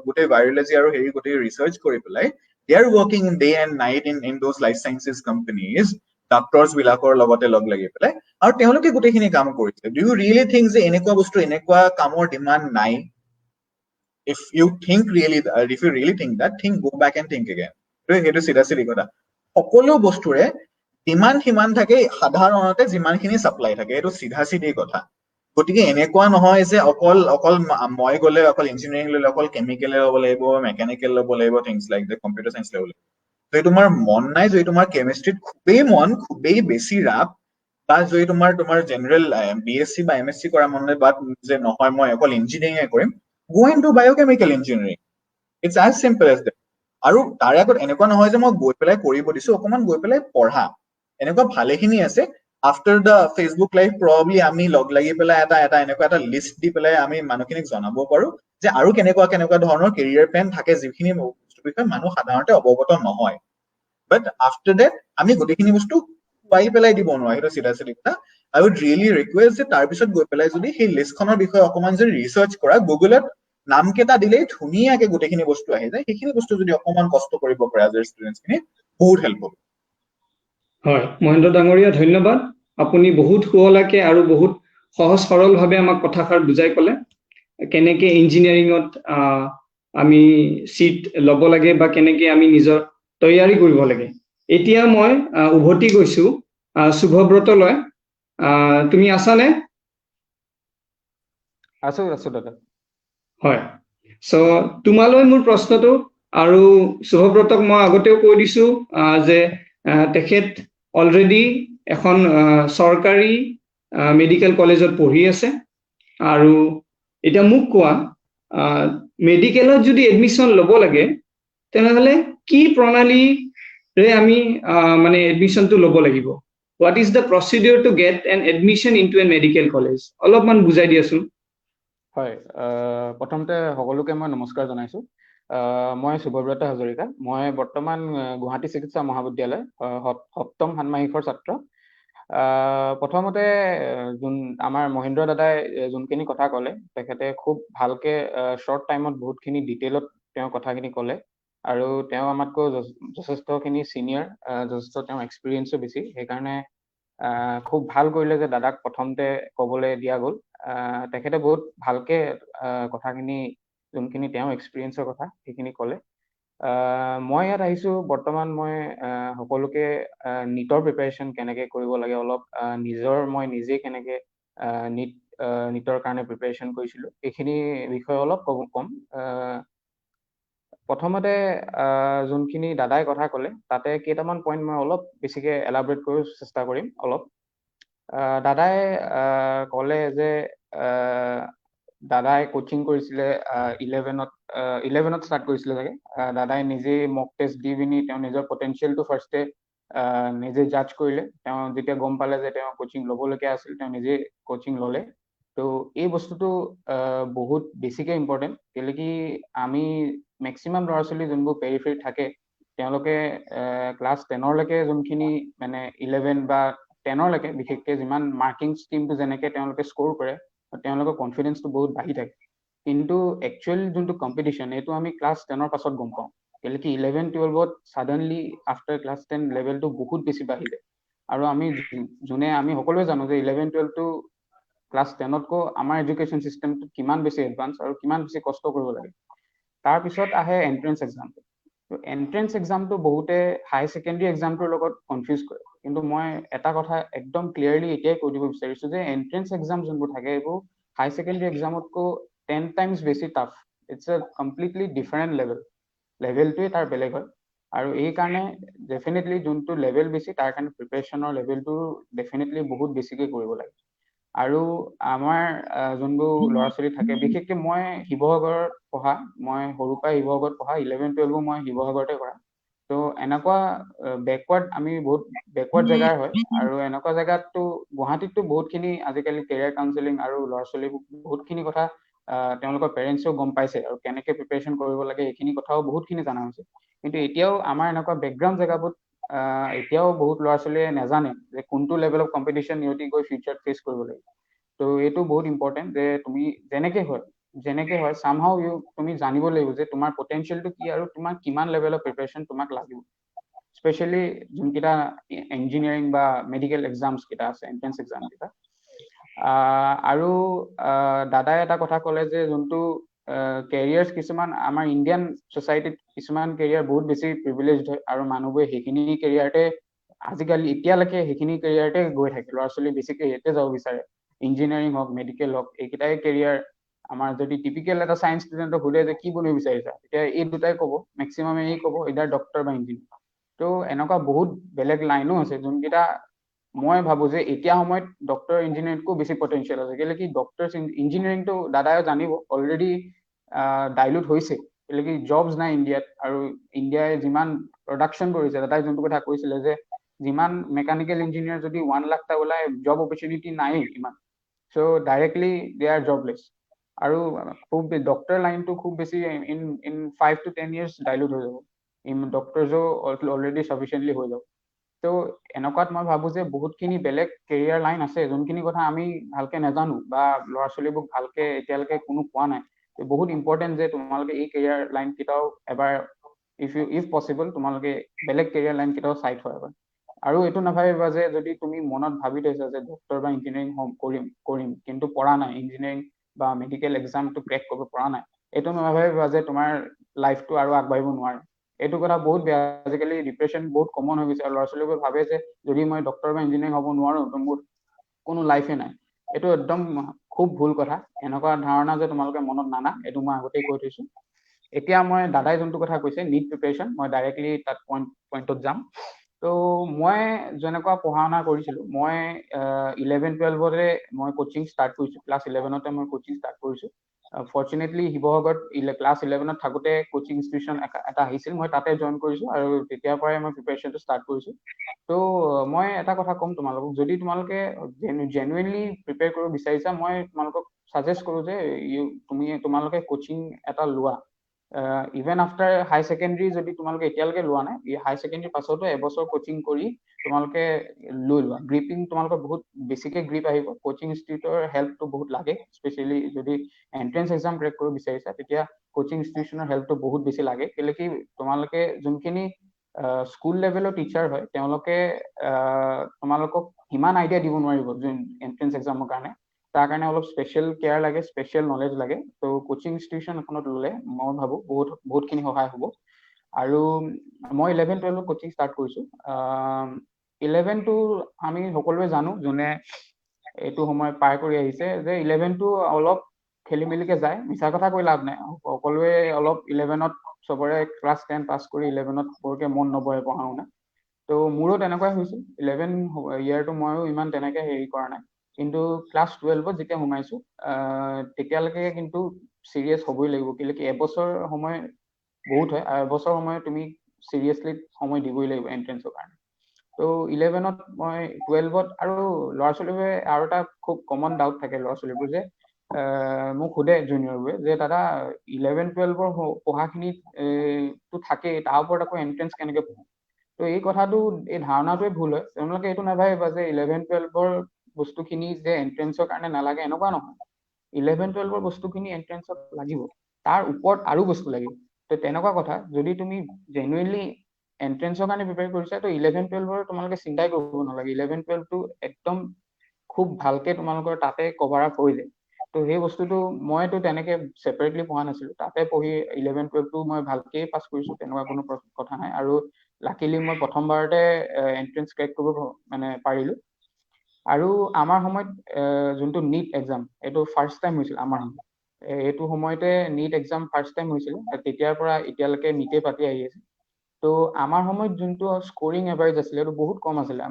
গোটেই ভাইৰলজি আৰু হেৰি গোটেই ৰিচাৰ্চ কৰি পেলাই they are working day and night in those life sciences companies, doctors বিলাকৰ লগতে লগ লাগি পেলাই, আৰু তেওঁলোকে গোটেইখিনি কাম কৰিছে। ডু ইউ ৰিয়েলি থিংক যে এনেকুৱা বস্তু এনেকুৱা কামৰ ডিমাণ্ড নাই? if you really think that, go back and think again. সেইটো চিধা চিধি কথা। সকলো বস্তুৰে ডিমাণ্ড সিমান থাকে সাধাৰণতে যিমানখিনি ছাপ্লাই থাকে, এইটো চিধা চিধি কথা। গতিকে এনেকুৱা নহয় যে অকল মই গ'লে অকল ইঞ্জিনিয়াৰিং ল'লে অকল কেমিকেলে ল'ব লাগিব, মেকানিকেল ল'ব লাগিব, things like the computer science ল'ব লাগিব। যদি তোমাৰ মন নাই, যদি তোমাৰ কেমিষ্ট্ৰিত খুবেই বেছি ৰাপ, বা যদি তোমাৰ জেনেৰেল BSc বা MSc কৰা মন নাই, বা যে নহয় মই অকল ইঞ্জিনিয়াৰিং কৰিম, go into biochemical engineering. It's as simple as that. আৰু তাৰে আগত এনেকুৱা নহয় যে মই গৈ পেলাই কৰিব দিছো, অকমান গৈ পেলাই পঢ়া। এনেকুৱা ভালেখিনি আছে। আফটাৰ দ্য ফেচবুক লাইভ প্ৰবাবলি আমি লগ লাগি পেলাই এনেকুৱা এটা লিষ্ট দি পেলাই আমি মানুহখিনিক জনাব পাৰো যে আৰু কেনেকুৱা ধৰণৰ কেৰিয়াৰ প্লেন থাকে, যিখিনি বস্তুৰ বিষয়ে মানুহ সাধাৰণতে অৱগত নহয়। বাট আফটাৰ দেট আমি গোটেইখিনি বস্তু খুৱাই পেলাই দিব নোৱাৰো, সেইটো চিধা চিধি কথা। I would really request যে তাৰপিছত গৈ পেলাই যদি সেই লিষ্টখনৰ বিষয়ে অকমান যদি ৰিচাৰ্চ কৰা, গুগলত নাম কেইটা দিলেই ধুনীয়াকে গোটেইখিনি বস্তু আহি যায়। সেইখিনি বস্তু যদি অকমান কষ্ট কৰিব পাৰে আজিৰ ষ্টুডেণ্টছখিনি, বহুত হেল্প হ'ব। হয়, মহেন্দ্ৰ ডাঙৰীয়া ধন্যবাদ। আপুনি বহুত সুৱলাকে আৰু বহুত সহজ সৰলভাৱে আমাক কথাষাৰ বুজাই ক'লে কেনেকে ইঞ্জিনিয়াৰিঙত আমি চিট ল'ব লাগে বা কেনেকে আমি নিজৰ তৈয়াৰী কৰিব লাগে। এতিয়া মই উভতি গৈছো শুভব্ৰতলৈ। তুমি আছানে? আছো দাদা। হয়, চ' তোমালৈ মোৰ প্ৰশ্নটো, আৰু শুভব্ৰতক মই আগতেও কৈ দিছো যে তেখেত অলৰেডি এখন চৰকাৰী মেডিকেল কলেজত পঢ়ি আছে, আৰু এতিয়া মোক কোৱা মেডিকেলত যদি এডমিশ্যন ল'ব লাগে তেনেহ'লে কি প্ৰণালীৰে আমি মানে এডমিশ্যনটো ল'ব লাগিব? What is the procedure to get an admission into a medical college? অলপমান বুজাই দিয়াচোন। হয়, প্ৰথমতে সকলোকে মই নমস্কাৰ জনাইছো। মই শুভব্ৰত হাজৰিকা। মই বৰ্তমান গুৱাহাটী চিকিৎসা মহাবিদ্যালয় 7ম ষান্মাসিকৰ ছাত্ৰ। প্ৰথমতে আমাৰ মহেন্দ্ৰ দাদাই যোনখিনি কথা ক'লে, তেখেতে খুব ভালকে শ্বৰ্ট টাইমত বহুতখিনি ডিটেইলত তেওঁ কথাখিনি ক'লে, আৰু তেওঁ আমাতকৈ যথেষ্টখিনি চিনিয়ৰ, যথেষ্ট তেওঁ এক্সপিৰিয়েঞ্চো বেছি। সেইকাৰণে খুব ভাল কৰিলে যে দাদাক প্ৰথমতে ক'বলৈ দিয়া গ'ল। তেখেতে বহুত ভালকে কথাখিনি, যোনখিনি তেওঁ এক্সপিৰিয়েঞ্চৰ কথা সেইখিনি ক'লে। মই ইয়াত আহিছো, বৰ্তমান মই সকলোকে নিটৰ প্ৰিপাৰেশ্যন কেনেকে কৰিব লাগে, অলপ মই নিজে কেনেকে নিট নিটৰ কাৰণে প্ৰিপেৰেশ্যন কৰিছিলোঁ এইখিনি বিষয়ে অলপ ক'ম। প্ৰথমতে যোনখিনি দাদাই কথা ক'লে তাতে কেইটামান পইণ্ট মই অলপ বেছিকৈ এলাবৰেট কৰিব চেষ্টা কৰিম অলপ। দাদাই ক'লে যে দাদাই কোচিং কৰিছিলে 11ত ষ্টাৰ্ট কৰিছিলে চাগে। দাদাই নিজেই মক টেষ্ট দি পিনি তেওঁ নিজৰ পটেঞ্চিয়েলটো ফাৰ্ষ্টে নিজে জাজ কৰিলে। তেওঁ যেতিয়া গম পালে যে তেওঁ কোচিং ল'বলগীয়া আছিল তেওঁ নিজে কোচিং ল'লে। তো এই বস্তুটো বহুত বেছিকৈ ইম্পৰ্টেণ্ট, কেলৈ কি আমি মেক্সিমাম ল'ৰা ছোৱালী যোনবোৰ পেৰিফেৰীত থাকে তেওঁলোকে ক্লাছ 10লৈকে যোনখিনি মানে 11 বা 10লৈকে বিশেষকৈ যিমান মাৰ্কিং স্কিমটো যেনেকৈ তেওঁলোকে স্ক'ৰ কৰে তেওঁলোকৰ কনফিডেন্সটো বহুত বাঢ়ি থাকে। কিন্তু একচুৱেল যোনটো কম্পিটিশ্যন এইটো আমি ক্লাছ 10ৰ পাছত গম পাওঁ, কেলৈ কি 11-12ত ছাডেনলি আফটাৰ ক্লাছ 10 লেভেলটো বহুত বেছি বাঢ়ি যায়। আৰু আমি সকলোৱে জানো যে 11-12টো ক্লাছ 10তকৈ আমাৰ এডুকেশ্যন চিষ্টেমটো কিমান বেছি এডভান্স আৰু কিমান বেছি কষ্ট কৰিব লাগে। তাৰপিছত আহে এণ্ট্ৰেন্স এক্সামটো। তো এণ্ট্ৰেন্স এক্সামটো বহুতে হাই ছেকেণ্ডেৰী এক্সামটোৰ লগত কনফিউজ কৰে, কিন্তু মই এটা কথা একদম ক্লিয়াৰলি এতিয়াই কৈ দিব বিচাৰিছোঁ যে এণ্ট্ৰেন্স এক্সাম যোনবোৰ থাকে এইবোৰ হাই ছেকেণ্ডেৰী এক্সামতকৈ 10 টাইমছ বেছি tough. It's a completely different লেভেলটোৱে তাৰ বেলেগ হয়। আৰু এই কাৰণে ডেফিনেটলি যোনটো লেভেল বেছি তাৰ কাৰণে প্ৰিপেৰেশ্যনৰ লেভেলটো ডেফিনেটলি বহুত বেছিকৈ কৰিব লাগে। আৰু আমাৰ যোনবোৰ ল'ৰা ছোৱালী থাকে, বিশেষকৈ মই শিৱসাগৰত পঢ়া, মই সৰুৰ পৰাই শিৱসাগৰত পঢ়া, 11-12 মই শিৱসাগৰতে কৰা। তো এনেকুৱা আমি বহুত বেকৱাৰ্ড জেগাৰ হয়। আৰু এনেকুৱা জেগাততো গুৱাহাটীততো বহুতখিনি আজিকালি কেৰিয়াৰ কাউন্সেলিং আৰু ল'ৰা ছোৱালীবোৰ বহুতখিনি কথা তেওঁলোকৰ পেৰেণ্টছেও গম পাইছে আৰু কেনেকৈ প্ৰিপেৰেশ্যন কৰিব লাগে এইখিনি কথাও বহুতখিনি জনা হৈছে। কিন্তু এতিয়াও আমাৰ এনেকুৱা বেকগ্ৰাউণ্ড জেগাবোৰত এতিয়াও বহুত ল'ৰা ছোৱালীয়ে নাজানে যে কোনটো লেভেল অফ কম্পিটিশ্যন সিহঁতি গৈ ফিউচাৰত ফেচ কৰিব লাগে। তো এইটো বহুত ইম্পৰ্টেণ্ট যে তুমি যেনেকৈ হয় চামহাও তুমি জানিব লাগিব যে তোমাৰ পটেঞ্চিয়েলটো কি আৰু তোমাৰ কিমান লেভেল অফ প্ৰিপেৰেশ্যন তোমাক লাগিব। স্পেচিয়েলি যোনকেইটা ইঞ্জিনিয়াৰিং বা মেডিকেল এক্সামছ কেইটা আছে, এণ্ট্ৰেন্স এক্সাম কেইটা। আৰু দাদাই এটা কথা ক'লে যে যোনটো কেৰিয়াৰ্ছ কিছুমান আমাৰ ইণ্ডিয়ান ছ'চাইটিত কিছুমান কেৰিয়াৰ বহুত বেছি প্ৰিভিলেজড হয় আৰু মানুহবোৰে সেইখিনি কেৰিয়াৰতে আজিকালি এতিয়ালৈকে সেইখিনি কেৰিয়াৰতে গৈ থাকে। ল'ৰা ছোৱালী বেছিকৈ ইয়াতে যাব বিচাৰে, ইঞ্জিনিয়াৰিং হওক মেডিকেল হওক এইকেইটাই কেৰিয়াৰ। আমাৰ যদি টিপিকেল এটা ছায়েন্স ষ্টুডেণ্টক সোধে যে কি বনিব বিচাৰিছা, তেতিয়া এই দুটাই ক'ব, মেক্সিমামে এই ক'ব ইদাৰ ডক্টৰ বা ইঞ্জিনিয়াৰ। তো এনেকুৱা বহুত বেলেগ লাইনো আছে যোনকেইটা মই ভাবোঁ যে এতিয়া সময়ত ডক্টৰ ইঞ্জিনিয়াৰিংতকৈ বেছি পটেঞ্চিয়েল আছে, কেলৈ কি ডক্টৰ ইঞ্জিনিয়াৰিংটো দাদাই জানিব অলৰেডি ডাইলুট হৈছে, কেলৈ কি জবছ নাই ইণ্ডিয়াত। আৰু ইণ্ডিয়াই যিমান প্ৰডাকশ্যন কৰিছে, দাদাই যোনটো কথা কৈছিলে যে যিমান মেকানিকেল ইঞ্জিনিয়াৰ যদি 1 লাখটা ওলাই জব অপৰচুনিটি নায়েই ইমান। চ' ডাইৰেক্টলি দে আৰ জবলেছ। আৰু খুব ডক্টৰ লাইনটো খুব বেছি ইন 5 to 10 years ডাইলুট হৈ যাব। ডক্টৰছো অলৰেডি চাফিচিয়েণ্টলি হৈ যাব। তো এনেকুৱাত মই ভাবোঁ যে বহুতখিনি বেলেগ কেৰিয়াৰ লাইন আছে যোনখিনি কথা আমি ভালকৈ নাজানো বা ল'ৰা ছোৱালীবোৰক ভালকৈ এতিয়ালৈকে কোনো কোৱা নাই। বহুত ইম্পৰ্টেণ্ট যে তোমালোকে এই কেৰিয়াৰ লাইন কেইটাও এবাৰ ইফ পচিবল তোমালোকে বেলেগ কেৰিয়াৰ লাইন কেইটাও চাই থোৱা এবাৰ। আৰু এইটো নাভাবিবা যে যদি তুমি মনত ভাবি থৈছা যে ডক্টৰ বা ইঞ্জিনিয়াৰিং কৰিম কিন্তু পঢ়া নাই, ইঞ্জিনিয়াৰিং বা মেডিকেল এক্সামটো ক্ৰেক কৰিব পৰা নাই, এইটো নাভাবিবা যে তোমাৰ লাইফটো আৰু আগবাঢ়িব নোৱাৰে। এইটো কথা বহুত বেয়া। আজিকালি ডিপ্ৰেশ্যন বহুত কমন হৈ গৈছে আৰু ল'ৰা ছোৱালীবোৰে ভাবে যে যদি মই ডক্টৰ বা ইঞ্জিনিয়াৰিং হ'ব নোৱাৰোঁ তো মোৰ কোনো লাইফে নাই। এইটো একদম খুব ভুল কথা। এনেকুৱা ধাৰণা যে তোমালোকে মনত নানা, এইটো মই আগতেই কৈ থৈছোঁ। এতিয়া মই দাদাই যোনটো কথা কৈছে নীট প্ৰিপেৰেশ্যন, মই ডাইৰেক্টলি তাত পইণ্টত যাম। তো মই যেনেকুৱা পঢ়া শুনা কৰিছিলোঁ, মই 11-12 মই কোচিং ষ্টাৰ্ট কৰিছোঁ। ক্লাছ 11তে মই কোচিং ষ্টাৰ্ট কৰিছোঁ। ফৰ্চুনেটলি শিৱসাগৰত ক্লাছ 11ত থাকোঁতে কোচিং ইনষ্টিটিউশ্যন এটা আহিছিল, মই তাতে জইন কৰিছোঁ আৰু তেতিয়াৰ পৰাই মই প্ৰিপেৰেশ্যনটো ষ্টাৰ্ট কৰিছোঁ। তো মই এটা কথা ক'ম তোমালোকক, যদি তোমালোকে জেনুইনলি প্ৰিপেয়াৰ কৰিব বিচাৰিছা, মই তোমালোকক ছাজেষ্ট কৰোঁ যে তোমালোকে কোচিং এটা লোৱা। ইভেন আফটাৰ হাই ছেকেণ্ডেৰী যদি তোমালোকে এতিয়ালৈকে লোৱা নাই, এই হাই ছেকেণ্ডেৰীৰ পাছতো এবছৰ কোচিং কৰি তোমালোকে লৈ লোৱা। গ্ৰিপিং তোমালোকৰ বহুত বেছিকৈ গ্ৰিপ আহিব। কোচিং ইনষ্টিটিউটৰ হেল্পটো বহুত লাগে, স্পেচিয়েলি যদি এণ্ট্ৰেন্স এক্সাম ক্ৰেক কৰিব বিচাৰিছা তেতিয়া কোচিং ইনষ্টিটিউশ্যনৰ হেল্পটো বহুত বেছি লাগে। কেলৈ কি তোমালোকে যোনখিনি স্কুল লেভেলৰ টিচাৰ হয় তেওঁলোকে তোমালোকক সিমান আইডিয়া দিব নোৱাৰিব যোন এণ্ট্ৰেন্স এক্সামৰ কাৰণে। তাৰ কাৰণে অলপ স্পেচিয়েল কেয়াৰ লাগে, স্পেচিয়েল নলেজ লাগে। তো কোচিং ইনষ্টিটিউশ্যন এখনত ল'লে মই ভাবোঁ বহুতখিনি সহায় হ'ব। আৰু মই 11-12 কোচিং ষ্টাৰ্ট কৰিছোঁ। 11টো আমি সকলোৱে জানো যোনে এইটো সময় পাৰ কৰি আহিছে যে 11টো অলপ খেলি মেলিকে যায়, মিছা কথা কৈ লাভ নাই, সকলোৱে অলপ 11ত চবৰে ক্লাছ 10 পাছ কৰি 11ত বৰকে মন নবহে পঢ়া শুনা। তো মোৰো তেনেকুৱাই হৈছিল, 11 ইয়াৰটো ময়ো ইমান তেনেকে হেৰি কৰা নাই, কিন্তু ক্লাছ 12ত যেতিয়া সোমাইছো তেতিয়ালৈকে কিন্তু চিৰিয়াছ হ'বই লাগিব, কেলৈ কি এবছৰ সময় বহুত হয়, আৰু এবছৰ সময় তুমি চিৰিয়াছলি সময় দিবই লাগিব এণ্ট্ৰেন্সৰ কাৰণে। তো 11ত মই 12ত আৰু ল'ৰা ছোৱালীবোৰে আৰু এটা খুব কমন ডাউট থাকে ল'ৰা ছোৱালীবোৰ যে মোক সোধে জুনিয়ৰবোৰে যে দাদা 11-12ৰ পঢ়াখিনিত তো থাকেই, তাৰ ওপৰত আকৌ এণ্ট্ৰেন্স কেনেকে পঢ়ো? তো এই কথাটো, এই ধাৰণাটোৱে ভুল হয়, তেওঁলোকে এইটো নাভাবিবা যে 11-12ৰ বস্তুখিনি যে এণ্ট্ৰেন্সৰ কাৰণে নালাগে, এনেকুৱা নহয়। 11-12ৰ বস্তুখিনি এণ্ট্ৰেন্সত লাগিব, তাৰ ওপৰত আৰু বস্তু লাগিব। তো তেনেকুৱা কথা, যদি তুমি জেনুইনলি এণ্ট্ৰেন্সৰ কাৰণে প্ৰিপেয়াৰ কৰিছা তো 11-12ৰ তোমালোকে চিন্তাই কৰিব নালাগে, 11-12টো একদম খুব ভালকে তোমালোকৰ তাতে কভাৰ আপ হৈ যায়। তো সেই বস্তুটো মইতো তেনেকে ছেপাৰেটলি পঢ়া নাছিলো, তাতে পঢ়ি 11-12টো মই ভালকেই পাছ কৰিছো, তেনেকুৱা কোনো কথা নাই। আৰু লাকিলি মই প্ৰথমবাৰতে এণ্ট্ৰেন্স ক্ৰেক কৰিব মানে পাৰিলো। আৰু আমাৰ সময়ত যোনটো নিট এক্সাম, এইটো ফাৰ্ষ্ট টাইম হৈছিল আমাৰ সময়ত, এইটো সময়তে নিট এক্সাম ফাৰ্ষ্ট টাইম হৈছিল, তেতিয়াৰ পৰা এতিয়ালৈকে নিটে পাতি আহি আছে। তো আমাৰ সময়ত যোনটো স্ক'ৰিং এভাৰেজ আছিলে এইটো বহুত কম আছিলে।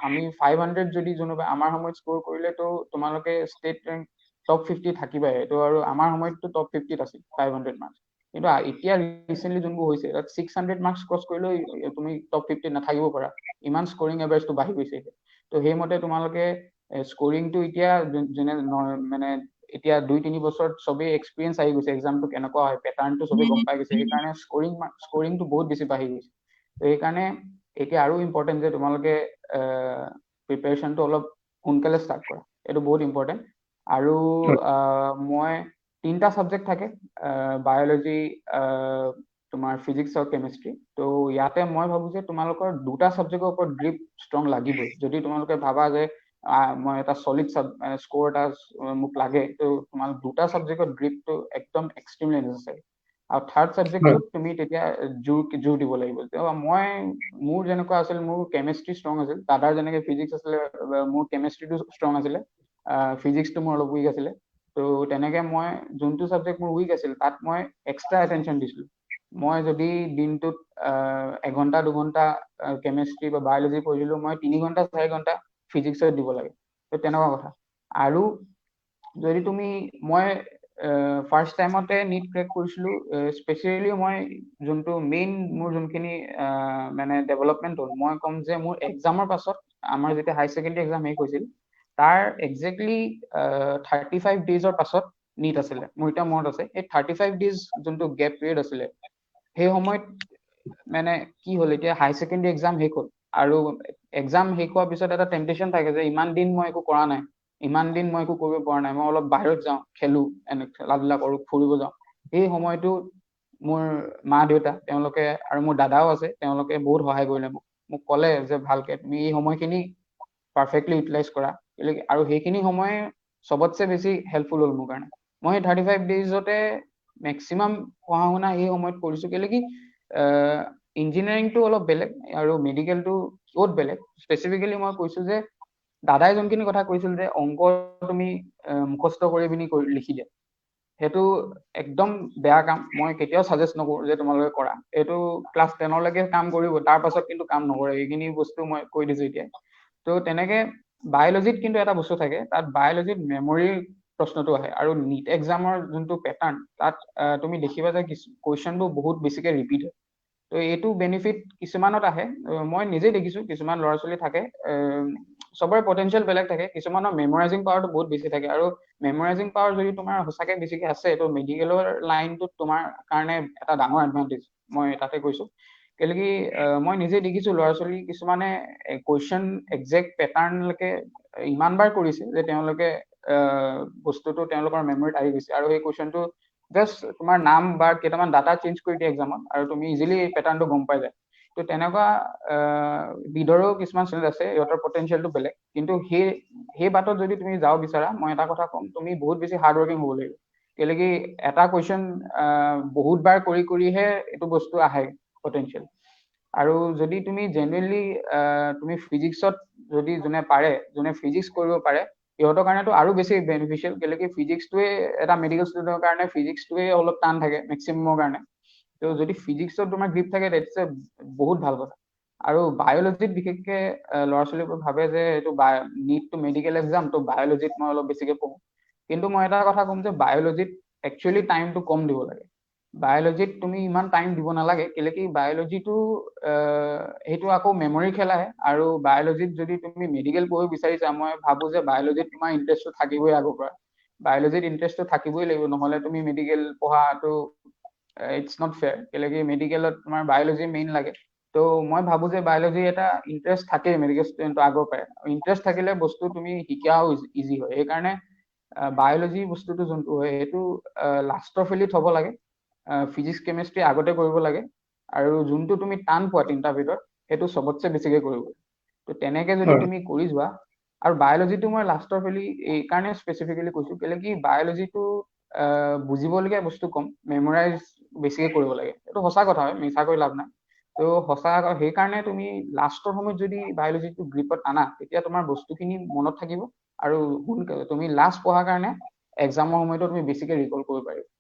আমি 500 যদি আমাৰ সময়ত স্ক'ৰ কৰিলে তো তোমালোকে ষ্টেট ৰেংক টপ 50 থাকিবাই, এইটো আৰু আমাৰ সময়ততো টপ 50ত আছিল 500 মাৰ্কছ। কিন্তু এতিয়া ৰিচেণ্টলি যোনবোৰ হৈছে তাত 600 মাৰ্কছ ক্ৰছ কৰিলেও তুমি টপ 50 নাথাকিব পাৰা, ইমান স্ক'ৰিং এভাৰেজটো বাঢ়ি গৈছে এতিয়া। তো সেইমতে তোমালোকে স্ক'ৰিংটো এতিয়া মানে এতিয়া 2-3 বছৰত চবেই এক্সপিৰিয়েঞ্চ আহি গৈছে, এক্সামটো কেনেকুৱা হয় পেটাৰ্ণটো চবেই গম পাই গৈছে, সেইকাৰণে স্ক'ৰিংটো বহুত বেছি বাঢ়ি গৈছে। তো সেইকাৰণে এতিয়া আৰু ইম্পৰ্টেণ্ট যে তোমালোকে প্ৰিপেৰেশ্যনটো অলপ সোনকালে ষ্টাৰ্ট কৰা, এইটো বহুত ইম্পৰ্টেণ্ট। আৰু মই 3টা ছাবজেক্ট থাকে, বায়'লজি, তোমাৰ ফিজিক্স আৰু কেমেষ্ট্ৰি। তো ইয়াতে মই ভাবো যে তোমালোকৰ 2টা ছাবজেক্টৰ ওপৰত গ্ৰিপ ষ্ট্ৰং লাগিবই, যদি তোমালোকে ভাবা যে মই এটা চলিড স্ক'ৰ এটা মোক লাগে, তো তোমালোক 2টা ছাবজেক্টত গ্ৰিপটো একদম এক্সট্ৰিমলি নেচেচাৰী। আৰু থাৰ্ড ছাবজেক্টটোত তুমি তেতিয়া জোৰ দিব লাগিব। মোৰ যেনেকুৱা আছিল, মোৰ কেমেষ্ট্ৰি ষ্ট্ৰং আছিল, দাদাৰ যেনেকে ফিজিক্স আছিলে মোৰ কেমেষ্ট্ৰিটো ষ্ট্ৰং আছিলে, ফিজিক্সটো মোৰ অলপ উইক আছিলে। তো তেনেকে মই যোনটো ছাবজেক্ট মোৰ উইক আছিল তাত মই এক্সট্ৰা এটেনশ্যন দিছিলোঁ। মই যদি দিনটোত 1-2 ঘণ্টা কেমেষ্ট্ৰি বা বায়'লজি পঢ়িলোঁ, মই 3-4 ঘণ্টা ফিজিক্সত দিব লাগে। তো তেনেকুৱা কথা। আৰু যদি মই ফাৰ্ষ্ট টাইমতে নিট ক্ৰেক কৰিছিলোঁ, স্পেচিয়েলি মই যোনটো মেইন মোৰ যোনখিনি মানে ডেভেলপমেণ্ট হ'ল, মই ক'ম যে মোৰ এক্সামৰ পাছত আমাৰ যেতিয়া হায়াৰ ছেকেণ্ডেৰী এক্সাম শেষ হৈছিল তাৰ একজেক্টলি 35 ডেইজৰ পাছত নিট আছিলে। মোৰ এতিয়া মনত আছে, এই 35 ডেইজ যোনটো গেপ পিৰিয়ড আছিলে, সেই সময়ত মানে কি হ'ল, এতিয়া হায়াৰ ছেকেণ্ডেৰী এক্সাম শেষ হ'ল, আৰু এক্সাম শেষ হোৱাৰ পিছত এটা টেম্পটেশ্যন থাকে যে ইমান দিন মই একো কৰা নাই, ইমান দিন মই একো কৰিব পৰা নাই, মই অলপ বাহিৰত যাওঁ, খেলো, খেলা ধূলা কৰোঁ, ফুৰিব যাওঁ। সেই সময়টো মোৰ মা দেউতা তেওঁলোকে আৰু মোৰ দাদাও আছে, তেওঁলোকে বহুত সহায় কৰিলে মোক ক'লে যে ভালকে তুমি এই সময়খিনি পাৰফেক্টলি ইউটিলাইজ কৰা, আৰু সেইখিনি সময় চবতছে বেছি হেল্পফুল হ'ল মোৰ কাৰণে। মই 35 ডেইজতে মেক্সিমাম পঢ়া শুনা এই সময়ত কৰিছোঁ, কেলৈ কি ইঞ্জিনিয়াৰিংটো অলপ বেলেগ আৰু মেডিকেলটো বহুত বেলেগ। স্পেচিফিকেলি মই কৈছোঁ যে দাদাই যোনখিনি কথা কৈছিল যে অংক তুমি মুখস্থ কৰি পিনি লিখি দিয়া, সেইটো একদম বেয়া কাম, মই কেতিয়াও ছাজেষ্ট নকৰোঁ যে তোমালোকে কৰা। এইটো ক্লাছ 10লৈকে কাম কৰিব, তাৰ পাছত কিন্তু কাম নকৰে, এইখিনি বস্তু মই কৈ দিছোঁ এতিয়া। তো তেনেকে বায়'লজিত কিন্তু এটা বস্তু থাকে, তাত বায়'লজিত মেমৰিৰ প্ৰশ্নটো আহে, আৰু নিট এক্সামৰ যোনটো পেটাৰ্ণ তাত তুমি দেখিবা যে কুৱেশ্যনবোৰ বহুত বেছিকে ৰিপিট হয়। তো এইটো বেনিফিট কিছুমানত আহে, মই নিজেই দেখিছোঁ কিছুমান ল'ৰা ছোৱালী থাকে, চবৰে পটেনচিয়েল বেলেগ থাকে, কিছুমানৰ মেমৰাইজিং পাৱাৰটো বহুত বেছি থাকে, আৰু মেমৰাইজিং পাৱাৰ যদি তোমাৰ সঁচাকে বেছিকে আছে তো মেডিকেলৰ লাইনটোত তোমাৰ কাৰণে এটা ডাঙৰ এডভান্টেজ, মই তাতে কৈছোঁ। কেলৈ কি মই নিজে দেখিছোঁ ল'ৰা ছোৱালী কিছুমানে কুৱেশ্যন একজেক্ট পেটাৰ্ণলৈকে ইমানবাৰ কৰিছে যে তেওঁলোকে বস্তুটো তেওঁলোকৰ মেমৰিত আহি গৈছে, আৰু সেই কুৱেশ্যনটো জাষ্ট তোমাৰ নাম বা কেইটামান ডাটা চেঞ্জ কৰি দিয়ে এক্সামত, আৰু তুমি ইজিলি পেটাৰ্ণটো গম পাই যায়। তো তেনেকুৱা বিধৰো কিছুমান ষ্টুডেণ্ট আছে, সিহঁতৰ পটেনচিয়েলটো বেলেগ, কিন্তু সেই বাটত যদি তুমি যাব বিচাৰা, মই এটা কথা ক'ম, তুমি বহুত বেছি হাৰ্ড ৱৰ্কিং হ'ব লাগিব। কেলৈ কি এটা কুৱেশ্যন বহুতবাৰ কৰিহে এইটো বস্তু আহে পটেনচিয়েল। আৰু যদি তুমি জেনুৱেনলি তুমি ফিজিক্সত যদি যোনে ফিজিক্স কৰিব পাৰে ইহঁতৰ কাৰণেতো আৰু বেছি বেনিফিচিয়েল কেলে কি ফিজিক্সটোৱে এটা মেডিকেল ষ্টুডেণ্টৰ কাৰণে ফিজিক্সটোৱে অলপ টান থাকে মেক্সিমামৰ কাৰণে তো যদি ফিজিক্সত তোমাৰ গ্ৰিপ থাকে দেটছ বহুত ভাল কথা আৰু বায়'লজিত বিশেষকৈ ল'ৰা ছোৱালীবোৰ ভাবে যে এইটো নিট টু মেডিকেল এক্সাম তো বায়'লজিত মই অলপ বেছিকৈ পঢ়োঁ কিন্তু মই এটা কথা ক'ম যে বায়'লজিত একচুৱেলি টাইমটো কম দিব লাগে বায়'লজিত তুমি ইমান টাইম দিব নালাগে কেলে কি বায়'লজিটো সেইটো আকৌ মেমৰি খেল আহে আৰু বায়'লজিত যদি তুমি মেডিকেল পঢ়িব বিচাৰিছা মই ভাবোঁ যে বায়'লজিত তোমাৰ ইণ্টাৰেষ্টটো থাকিবই আগৰ পৰা বায়'লজিত ইণ্টাৰেষ্টটো থাকিবই লাগিব নহ'লে তুমি মেডিকেল পঢ়াটো ইটছ নট ফেয়াৰ কেলে কি মেডিকেলত তোমাৰ বায়'লজি মেইন লাগে তো মই ভাবোঁ যে বায়'লজি এটা ইণ্টাৰেষ্ট থাকেই মেডিকেল ষ্টুডেণ্টৰ আগৰ পৰাই ইণ্টাৰেষ্ট থাকিলে বস্তু তুমি শিকাও ইজি হয় সেইকাৰণে বায়'লজি বস্তুটো যোনটো হয় সেইটো লাষ্টৰ ফেলিত হ'ব লাগে ফিজিক্স কেমেষ্ট্ৰি আগতে কৰিব লাগে আৰু যোনটো তুমি টান পোৱা তিনিটাৰ ভিতৰত সেইটো চবতছে বেছিকৈ কৰিব তো তেনেকৈ যদি তুমি কৰি যোৱা আৰু বায়'লজিটো মই লাষ্টৰ ফেলি এইকাৰণে স্পেচিফিকেলি কৈছোঁ কেলে কি বায়'লজিটো বুজিবলগীয়া বস্তু কম মেমৰাইজ বেছিকৈ কৰিব লাগে এইটো সঁচা কথা হয় মিছাকৈ লাভ নাই তো সঁচা সেইকাৰণে তুমি লাষ্টৰ সময়ত যদি বায়'লজিটো গ্ৰিপত আনা তেতিয়া তোমাৰ বস্তুখিনি মনত থাকিব আৰু সোনকালে তুমি লাষ্ট পঢ়াৰ কাৰণে এক্সামৰ সময়তো তুমি বেছিকৈ ৰিকল কৰিব পাৰিবা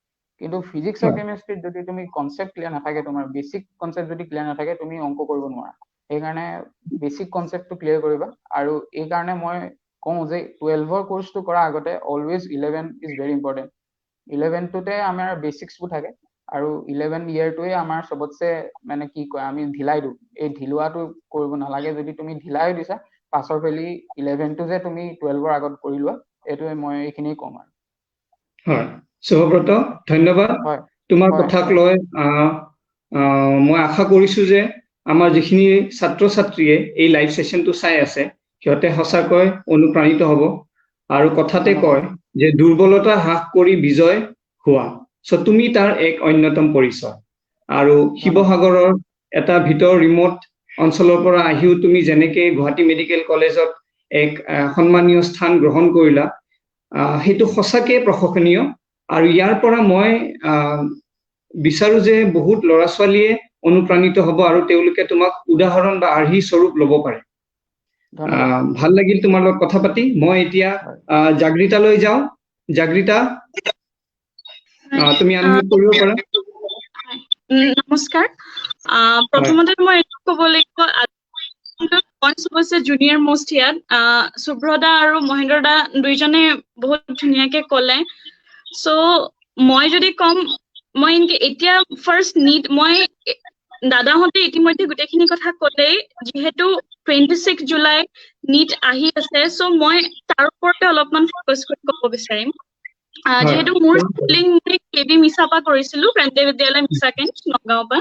কিন্তু ফিজিক্স আৰু কেমেষ্ট্ৰিত যদি তুমি কনচেপ্ট ক্লিয়াৰ নাথাকে তোমাৰ বেছিক কনচেপ্ট যদি ক্লিয়াৰ নাথাকে তুমি অংক কৰিব নোৱাৰা সেইকাৰণে বেছিক কনচেপ্টটো ক্লিয়াৰ কৰিবা আৰু এইকাৰণে মই কওঁ যে 12ৰ কোৰ্চটো কৰাৰ আগতে অলৱেজ 11 ইজ ভেৰি ইম্পৰ্টেণ্ট 11টোতে আমাৰ বেচিক্সবোৰ থাকে আৰু 11 ইয়েৰটোৱে আমাৰ চবতছে মানে কি কয় আমি ঢিলাই দিওঁ এই ঢিলোৱাটো কৰিব নালাগে যদি তুমি ঢিলাই দিছা পাছৰ ফেলি 11টো যে তুমি 12ৰ আগত কৰি লোৱা এইটোৱে মই এইখিনিয়ে ক'ম আৰু হয় শুভব্ৰত ধন্যবাদ তোমাৰ কথাক লৈ মই আশা কৰিছো যে আমাৰ যিখিনি ছাত্ৰ ছাত্ৰীয়ে এই লাইভ সেশনটো চাই আছে সিহঁতে সঁচাকৈ অনুপ্ৰাণিত হ'ব আৰু কথাতে কয় যে দুৰ্বলতা হ্ৰাস কৰি বিজয় হোৱা সো তুমি তাৰ এক অন্যতম পৰিচয় আৰু শিৱসাগৰৰ এটা ভিতৰ ৰিমোট অঞ্চলৰ পৰা আহিও তুমি যেনেকৈ গুৱাহাটী মেডিকেল কলেজত এক সন্মানীয় স্থান গ্ৰহণ কৰিলা সেইটো সঁচাকে প্ৰশংসনীয় আৰু ইয়াৰ পৰা মই বিচাৰো যে বহুত ল'ৰা ছোৱালীয়ে অনুপ্ৰাণিত হ'ব আৰু তেওঁলোকে তোমাক উদাহৰণ বা আৰ্হি স্বৰূপ ল'ব পাৰে ভাল লাগিল তোমাৰ লগত কথা পাতি মই এতিয়া জাগৃতালৈ যাওঁ জাগৃতা তুমি আনমিউট কৰিব পাৰা নমস্কাৰ প্ৰথমতে মই এইটো ক'ব লাগিব জুনিয়ৰ মোষ্ট ইয়াত শুভ্ৰদা আৰু মহেন্দ্ৰ দা দুইজনে বহুত ধুনীয়াকে ক'লে চ' মই যদি কম মই এতিয়া ফাৰ্ষ্ট নিট মই দাদাহঁতে ইতিমধ্যে গোটেইখিনি কথা ক'লেই যিহেতু 26 জুলাই নিট আহি আছে চ' মই তাৰ ওপৰতে অলপমান ফ'কাছ কৰি ক'ব বিচাৰিম যিহেতু মোৰ স্কুলিং মই কেবি মিছাপা কৰিছিলো প্ৰান্তীয় বিদ্যালয় মিছাকেন্ট নগাঁৱৰ পৰা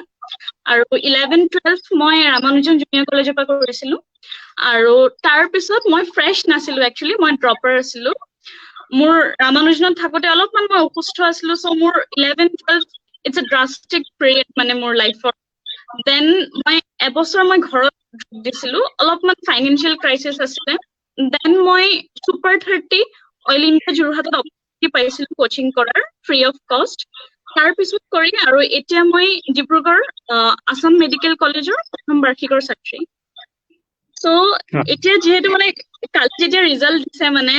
আৰু 11-12 মই ৰামানুজন জুনিয়ৰ কলেজৰ পৰা কৰিছিলো আৰু তাৰ পিছত মই ফ্ৰেছ নাছিলো একচুৱেলি মই ড্ৰপাৰ আছিলো মোৰ ৰামানুজনত থাকোতে অলপমান মই অসুস্থ আছিলো চ' মোৰ 11-12 ইটছ এ ড্ৰাষ্টিক পিৰিয়ড মানে মোৰ লাইফৰ দেন মই এবছৰ মই ঘৰত দিছিলো অলপমান ফাইনেন্সিয়েল ক্ৰাইচিছ আছিলে দেন মই ছুপাৰ 30 অইল ইণ্ডিয়া যোৰহাটত পাইছিলো কোচিং কৰাৰ ফ্ৰী অফ কষ্ট তাৰ পিছত কৰি আৰু এতিয়া মই ডিব্ৰুগড় আসাম মেডিকেল কলেজৰ প্ৰথম বাৰ্ষিকৰ ছাত্ৰী চ' এতিয়া যিহেতু মানে কালি যেতিয়া ৰিজাল্ট দিছে মানে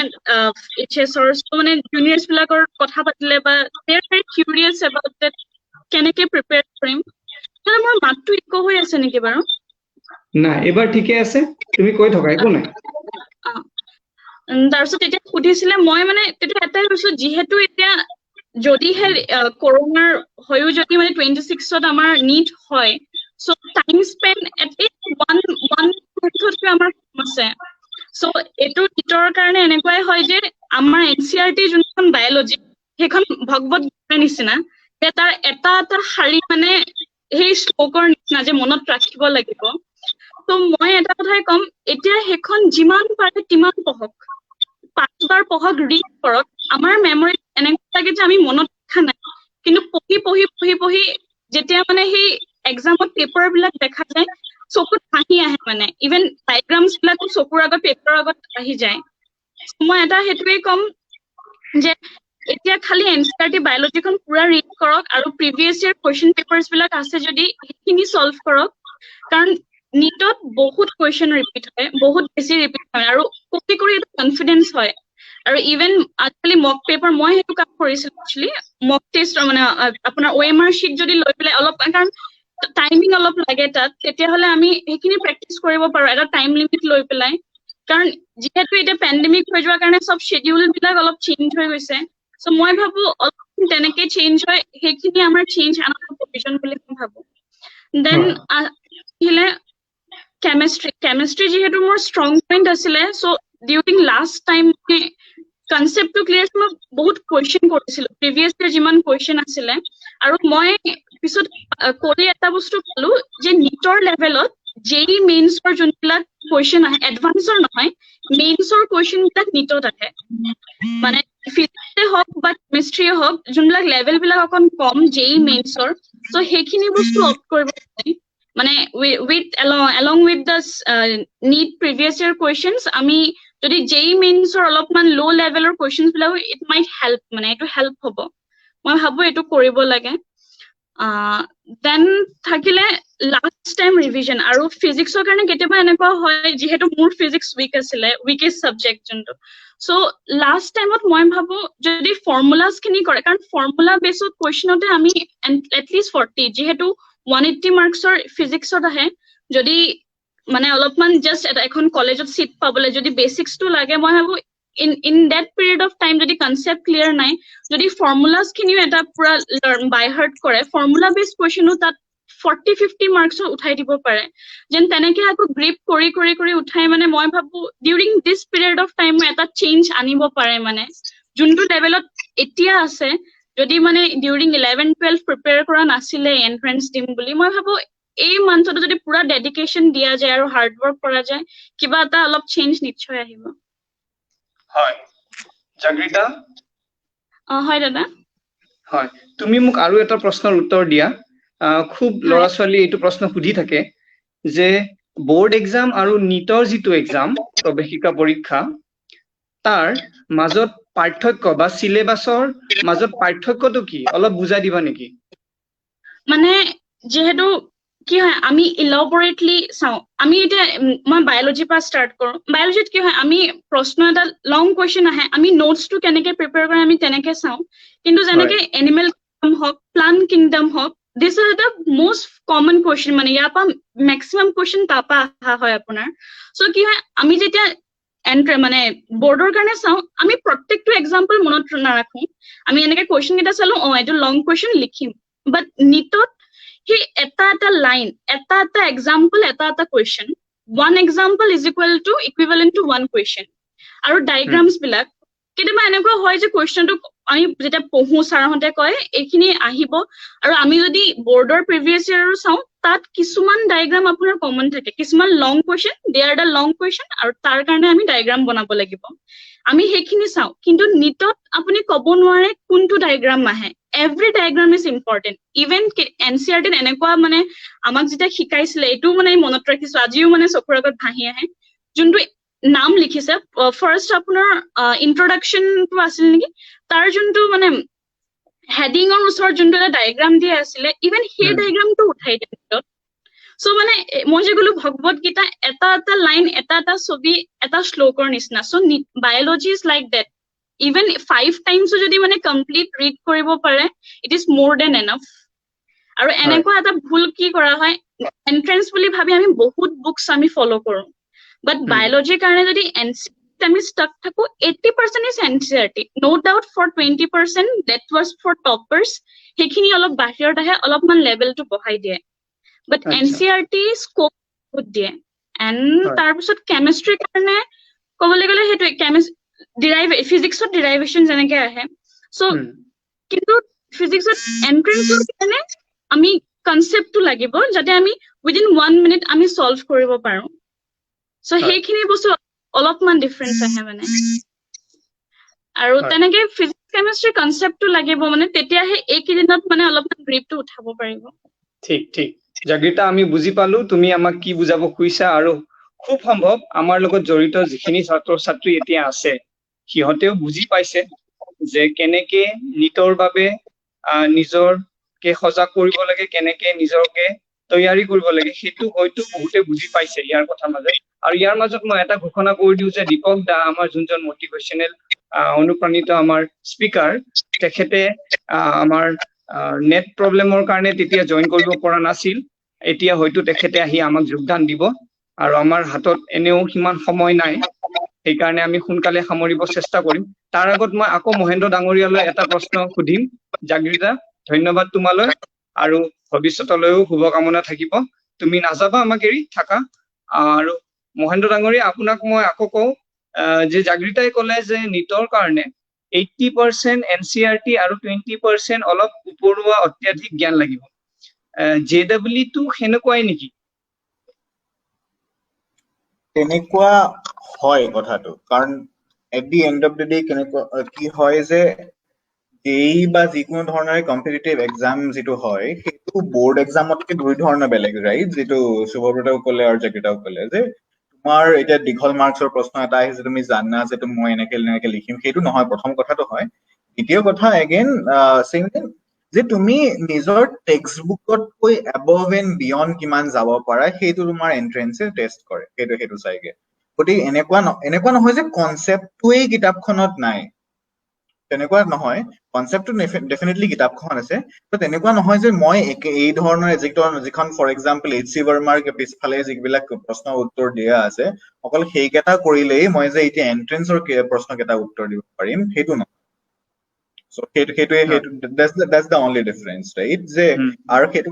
এইচএছৰ মানে জুনিয়ৰ্ছ বিলাকৰ কথা পাতিলে বা they are very curious about that কেনেকে প্ৰিপেয়াৰ কৰিম মানে মোৰ মাতটো ইকো হৈ আছে নেকি বাৰু নাই এবাৰ ঠিকে আছে তুমি কৈ থকা একো নাই তাৰপিছত এতিয়া সুধিছিলে মই মানে তেতিয়া এটাই কৈছো যিহেতু এতিয়া যদিহে কৰোনাৰ হয়ও যদি মানে 26ত আমাৰ নিট হয় চ' টাইম স্পেণ্ড এটলিষ্ট ওৱান মান্থতকৈ আমাৰ কম আছে চ' এইটো নিটৰ কাৰণে এনেকুৱাই হয় যে আমাৰ NCERT যোনখন বায়'লজি সেইখন ভগৱত গীতাৰ নিচিনা যে তাৰ এটা এটা শাৰী মানে সেই শ্লোকৰ নিচিনা যে মনত ৰাখিব লাগিব ত' মই এটা কথাই ক'ম এতিয়া সেইখন যিমান পাৰে তিমান পঢ়ক 5 বাৰ পঢ়ক ৰিড কৰক আমাৰ মেমৰি এনেকুৱা লাগে যে আমি মনত ৰখা নাই কিন্তু পঢ়ি যেতিয়া মানে সেই এক্সামত পেপাৰ বিলাক দেখা যায় চকুত হাঁহি আহে মানে ইভেন ডায়গ্ৰামছ বিলাকো চকুৰ আগত পেপাৰৰ আগত আহি যায় মই এটা সেইটোৱে ক'ম যে এতিয়া খালি NCERT বায়'লজিখন পুৰা ৰিড কৰক আৰু প্ৰিভিয়াছ ইয়াৰ কুৱেশ্যন পেপাৰ্ছ বিলাক আছে যদি সেইখিনি সলভ কৰক কাৰণ নিটত বহুত কুৱেশ্যন ৰিপিট হয়, বহুত বেছি ৰিপিট হয় আৰু কপি কৰি এটা কনফিডেন্স হয়। আৰু ইভেন আজিকালি মক পেপাৰ মই সেইটো কাম কৰিছিলো একচুৱেলি, মক টেষ্ট মানে আপোনাৰ OMR sheet যদি লৈ পেলাই অলপ, কাৰণ টাইমিং অলপ লাগে তাত, তেতিয়াহ'লে আমি সেইখিনি প্ৰেক্টিচ কৰিব পাৰো এটা টাইম লিমিট লৈ পেলাই। কাৰণ যিহেতু এতিয়া পেণ্ডেমিক হৈ যোৱাৰ কাৰণে চব শ্বেডিউল বিলাক অলপ চেঞ্জ হৈ গৈছে, চ' মই ভাবো অলপ তেনেকে চেঞ্জ হয়, সেইখিনি আমাৰ চেঞ্জ আনাৰ প্ৰভিজন বুলি মই ভাবো। দেন আহিলে কেমেষ্ট্ৰি যিহেতু মোৰ ষ্ট্ৰং পইণ্ট আছিলে, চ' ডিউৰিং লাষ্ট টাইম কনচেপ্টটো ক্লিয়াৰ মই বহুত কুৱেশ্যন কৰিছিলো, প্ৰিভিয়াছ ইয়াৰ যিমান কুৱেশ্যন আছিলে। আৰু মই পিছত কৰি এটা বস্তু পালো যে নিটৰ লেভেলত JEE মেইনছৰ যোনবিলাক কুৱেশ্যন আহে, এডভান্সৰ নহয়, মেইনছৰ কুৱেশ্যন বিলাক নিটত আহে। মানে ফিজিক্সে হওক বা কেমেষ্ট্ৰিয়ে হওক, যোনবিলাক লেভেল বিলাক অকণ কম JEE মেইনছৰ, চ' সেইখিনি বস্তু অপ্ট কৰিব পাৰি। মানে along with the NEET previous year questions, আমি যদি JEE মেইনছৰ অলপমান ল' লেভেলৰ কুৱেশ্যন বিলাক, ইট মাইট হেল্প, মানে এইটো হেল্প হ'ব। মই ভাবো এইটো কৰিব লাগে। দেন থাকিলে লাষ্ট টাইম ৰিভিজন, আৰু ফিজিক্সৰ কাৰণে কেতিয়াবা এনেকুৱা হয়, যিহেতু মোৰ ফিজিক্স উইক আছিলে, উইকেষ্ট ছাবজেক্ট যোনটো, চ' লাষ্ট টাইমত মই ভাবো যদি ফৰ্মুলাছ খিনি কৰে, কাৰণ ফৰ্মুলা বেছত কুৱেশ্যনতে আমি এটলিষ্ট 40, যিহেতু 180 মাৰ্কছৰ ফিজিক্সত আহে, যদি মানে অলপমান জাষ্ট এখন কলেজত চিট পাবলৈ যদি বেচিক্সটো লাগে, মই ভাবো in that period of time যদি কনচেপ্ট ক্লিয়াৰ নাই, যদি ফৰ্মুলাছ খিনিও এটা পুৰা বাই হাৰ্ট কৰে, ফৰ্মুলা বেছড কুৱেশ্যনো তাত 40-50 মাৰ্কছৰ উঠাই দিব পাৰে। যেন তেনেকে আকৌ গ্ৰিপ কৰি কৰি কৰি উঠাই, মানে মই ভাবো during this period of time এটা চেঞ্জ আনিব পাৰে। মানে যোনটো লেভেলত এতিয়া আছে, যদি মানে ডিউৰিং 11-12 প্ৰিপেয়াৰ কৰা নাছিলে এন্ট্ৰেন্স দিম বুলি, মই ভাবো এই মান্থটো যদি পুৰা ডেডিকেশ্যন দিয়া যায় আৰু হাৰ্ড ৱৰ্ক কৰা যায়, কিবা এটা অলপ চেঞ্জ নিশ্চয় আহিব। হয়, জাগৃতা। হয় দাদা। হয়, তুমি মোক আৰু এটা প্ৰশ্নৰ উত্তৰ দিয়া। খুব ল'ৰা ছোৱালী এইটো প্ৰশ্ন সুধি থাকে যে বোৰ্ড এক্সাম আৰু নিটৰ যিটো এক্সাম, প্ৰৱেশিকা পৰীক্ষা, তাৰ মাজত পাৰ্থক্য বা চিলেবাছৰ মাজত পাৰ্থক্যটো কি, অলপ বুজাই দিবা নেকি? মানে যিহেতু কি হয়, আমি ইলবৰেটলি চাওঁ। আমি এতিয়া মই বায়'লজিৰ পৰা ষ্টাৰ্ট কৰো। বায়'লজিত কি হয়, আমি প্ৰশ্ন এটা লং কুৱেশ্যন আহে, আমি নোটছটো কেনেকে প্ৰিপেয়াৰ কৰে আমি তেনেকে চাওঁ। কিন্তু যেনেকে এনিমেল কিংডম হওক, প্লান্ট কিংডম হওক, this is the most common question, মানে ইয়াৰ পৰা মেক্সিমাম কুৱেশ্যন তাৰ পৰা অহা হয় আপোনাৰ। চ' কি হয়, আমি যেতিয়া মানে বৰ্ডৰ কাৰণে চাওঁ, আমি প্ৰত্যেকটো এক্সাম্পল মনত নাৰাখো। আমি এনেকে কুৱেশ্যন কেইটা চালো, এইটো লং কুৱেশ্যন লিখিম। বাট নিটত সেই এটা লাইন, এটা এক্সাম্পল, এটা question, 1 example is equivalent two 1 question. আৰু ডায়েগ্ৰামছ বিলাক কেতিয়াবা এনেকুৱা হয় যে কুৱেশ্যনটো আমি যেতিয়া পঢ়ো, ছাৰহঁতে কয় এইখিনি আহিব, আৰু আমি যদি বৰ্ডৰ প্ৰিভিয়াছ ইয়াৰো চাওঁ, তাত কিছুমান ডায়েগ্ৰাম আপোনাৰ কমন থাকে, কিছুমান long question, they are the long question, আৰু তাৰ কাৰণে আমি ডায়েগ্ৰাম বনাব লাগিব। আমি সেইখিনি চাওঁ। কিন্তু নিটত আপুনি ক'ব নোৱাৰে কোনটো ডায়েগ্ৰাম আহে। Every diagram is important. Even NCERT এনেকুৱা মানে আমাক যেতিয়া শিকাইছিলে, এইটো মানে মনত ৰাখিছো, আজিও মানে চকুৰ আগত ভাহি আহে, যোনটো নাম লিখিছে ফাৰ্ষ্ট আপোনাৰ ইন্ট্ৰডাকশ্যনটো আছিল নেকি, তাৰ যোনটো মানে হেডিঙৰ ওচৰত যোনটো এটা ডায়েগ্ৰাম দিয়া আছিলে, ইভেন সেই ডায়েগ্ৰামটো উঠাই দিয়ে। চ' মানে মই যে ক'লো ভগৱত গীতা এটা লাইন, এটা ছবি, এটা শ্লোকৰ নিচিনা। So' biology is like that. Even 5 টাইমছো যদি মানে কমপ্লিট ৰিড কৰিব পাৰে, it is more than enough. আৰু এনেকুৱা এটা ভুল কি কৰা হয়, এন্ট্ৰেন্স বুলি ভাবি আমি বহুত বুকছ আমি ফলো কৰো। বাট বায়'লজিৰ কাৰণে যদি NCERT আমি ষ্টাক থাকো, 80% is NCERT, no doubt for 20% that was for toppers, সেইখিনি অলপ বাহিৰত আহে, অলপমান লেভেলটো বঢ়াই দিয়ে। বাট NCERT স্কোপ বহুত দিয়ে। এণ্ড তাৰপিছত কেমেষ্ট্ৰিৰ কাৰণে ক'বলৈ গ'লে সেইটোৱে, ফিজিক্সত ডিৰাইভেশ্যন যেনেকে আহে। চ' কিন্তু ফিজিক্সত এন্ট্ৰেন্সৰ কাৰণে আমি কনচেপ্টটো লাগিব, যাতে আমি উইদিন 1 মিনিট আমি চল্ভ কৰিব পাৰো। চ' সেইখিনি বস্তু অলপমান ডিফাৰেঞ্চ আহে মানে। আৰু তেনেকে ফিজিক্স কেমেষ্ট্ৰি কনচেপ্টটো লাগিব, মানে তেতিয়াহে এইকেইদিনত মানে অলপমান গ্ৰিপটো উঠাব পাৰিব। ঠিক জাগৃতা, আমি বুজি পালো তুমি আমাক কি বুজাব খুজিছা, আৰু খুব সম্ভৱ আমাৰ লগত জড়িত যিখিনি ছাত্ৰ ছাত্ৰী এতিয়া আছে, সিহঁতেও বুজি পাইছে যে কেনেকে নিটৰ বাবে নিজৰকে সজাগ কৰিব লাগে, কেনেকে নিজকে তৈয়াৰী কৰিব লাগে সেইটো হয়তো বহুতে বুজি পাইছে ইয়াৰ কথা মাজত। আৰু ইয়াৰ মাজত মই এটা ঘোষণা কৰি দিওঁ যে দীপক দা আমাৰ যোনজন মটিভেশ্যনেল অনুপ্ৰাণিত আমাৰ স্পিকাৰ, তেখেতে আমাৰ নেট প্ৰব্লেমৰ কাৰণে তেতিয়া জইন কৰিব পৰা নাছিল। এতিয়া হয়তো তেখেতে আহি আমাক যোগদান দিব, আৰু আমাৰ হাতত এনেও সিমান সময় নাই, সেইকাৰণে আমি সোনকালে সামৰিব চেষ্টা কৰিম। তাৰ আগত মই আকৌ মহেন্দ্ৰ ডাঙৰীয়ালৈ এটা প্ৰশ্ন সুধিম। জাগৃতা, ধন্যবাদ তোমালৈ, আৰু ভৱিষ্যতলৈও শুভকামনা থাকিব। তুমি নাযাবা আমাক এৰি থাকা। আৰু মহেন্দ্ৰ ডাঙৰীয়া, আপোনাক মই আকৌ কওঁ যে জাগৃতাই ক'লে যে নিটৰ কাৰণে 80% NCERT আৰু 20% অলপ উপৰুৱা অত্যাধিক জ্ঞান লাগিব। JEE সেনেকুৱাই নেকি? তেনেকুৱা হয় কথাটো, কাৰণ at the end of the day কেনেকুৱা কি হয় যে JEE বা যিকোনো ধৰণৰ কম্পিটিটিভ এক্সাম যিটো হয় সেইটো বৰ্ড এক্সামতকে 2 ধৰণৰ বেলেগ, ৰাইট? যিটো শুভব্ৰতাও ক'লে আৰু জাগৃতাও ক'লে যে তোমাৰ এতিয়া দীঘল মাৰ্কছৰ প্ৰশ্ন এটা আহিছে, তুমি জানা যে মই এনেকে লিখিম, সেইটো নহয় প্ৰথম কথাটো হয়। দ্বিতীয় কথা এগেইন যে তুমি নিজৰ টেক্সট বুকতকৈ এবভ এণ্ড বিয়ণ্ড কিমান যাব পাৰা সেইটো তোমাৰ এন্ট্ৰেন্সে টেষ্ট কৰে, সেইটো চাইগে। গতিকে এনেকুৱা নহয় যে কনচেপ্টটোৱেই কিতাপখনত নাই, তেনেকুৱা নহয়। কনচেপ্টটো ডেফিনেটলি কিতাপখন আছে, তো তেনেকুৱা নহয় যে মই এই ধৰণৰ যিখন ফৰ এক্সাম্পল HC বৰ্মাৰ পিছফালে যিবিলাক প্ৰশ্ন উত্তৰ দিয়া আছে অকল সেইকেইটা কৰিলেই মই যে এতিয়া এন্ট্ৰেন্সৰ প্ৰশ্নকেইটা উত্তৰ দিব পাৰিম, সেইটো নহয়। So that's the only difference, right? যে আৰু সেইটো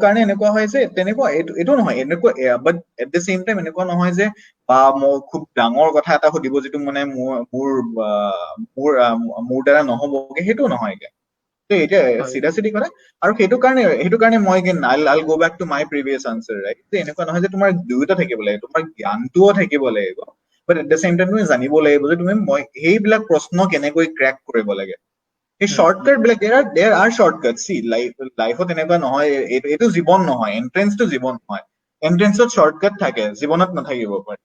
কাৰণে এনেকুৱা হয় যে তেনেকুৱা এইটো নহয় এনেকুৱা, but at the same time এনেকুৱা নহয় যে বা মই খুব ডাঙৰ কথা এটা সুধিব যিটো মানে মোৰ দ্বাৰা নহবগে, সেইটো নহয়। এতিয়া চিধা কথা। আৰু সেইটো কাৰণে মই I'll go back to my previous answer, right? যে এনেকুৱা নহয় যে তোমাৰ দুয়োটা থাকিব লাগিব, তোমাৰ জ্ঞানটোও থাকিব লাগিব, but at the same time তুমি জানিব লাগিব যে তুমি সেইবিলাক প্ৰশ্ন কেনেকৈ ক্ৰেক কৰিব লাগে। এই শৰ্টকাট বিলাক there are shortcuts. See, লাইফত এনেকুৱা নহয়, এইটো জীৱন নহয়, এন্ট্ৰেন্সটো জীৱন নহয়। এন্ট্ৰেন্সত শৰ্টকাট থাকে, জীৱনত নাথাকিব পাৰে।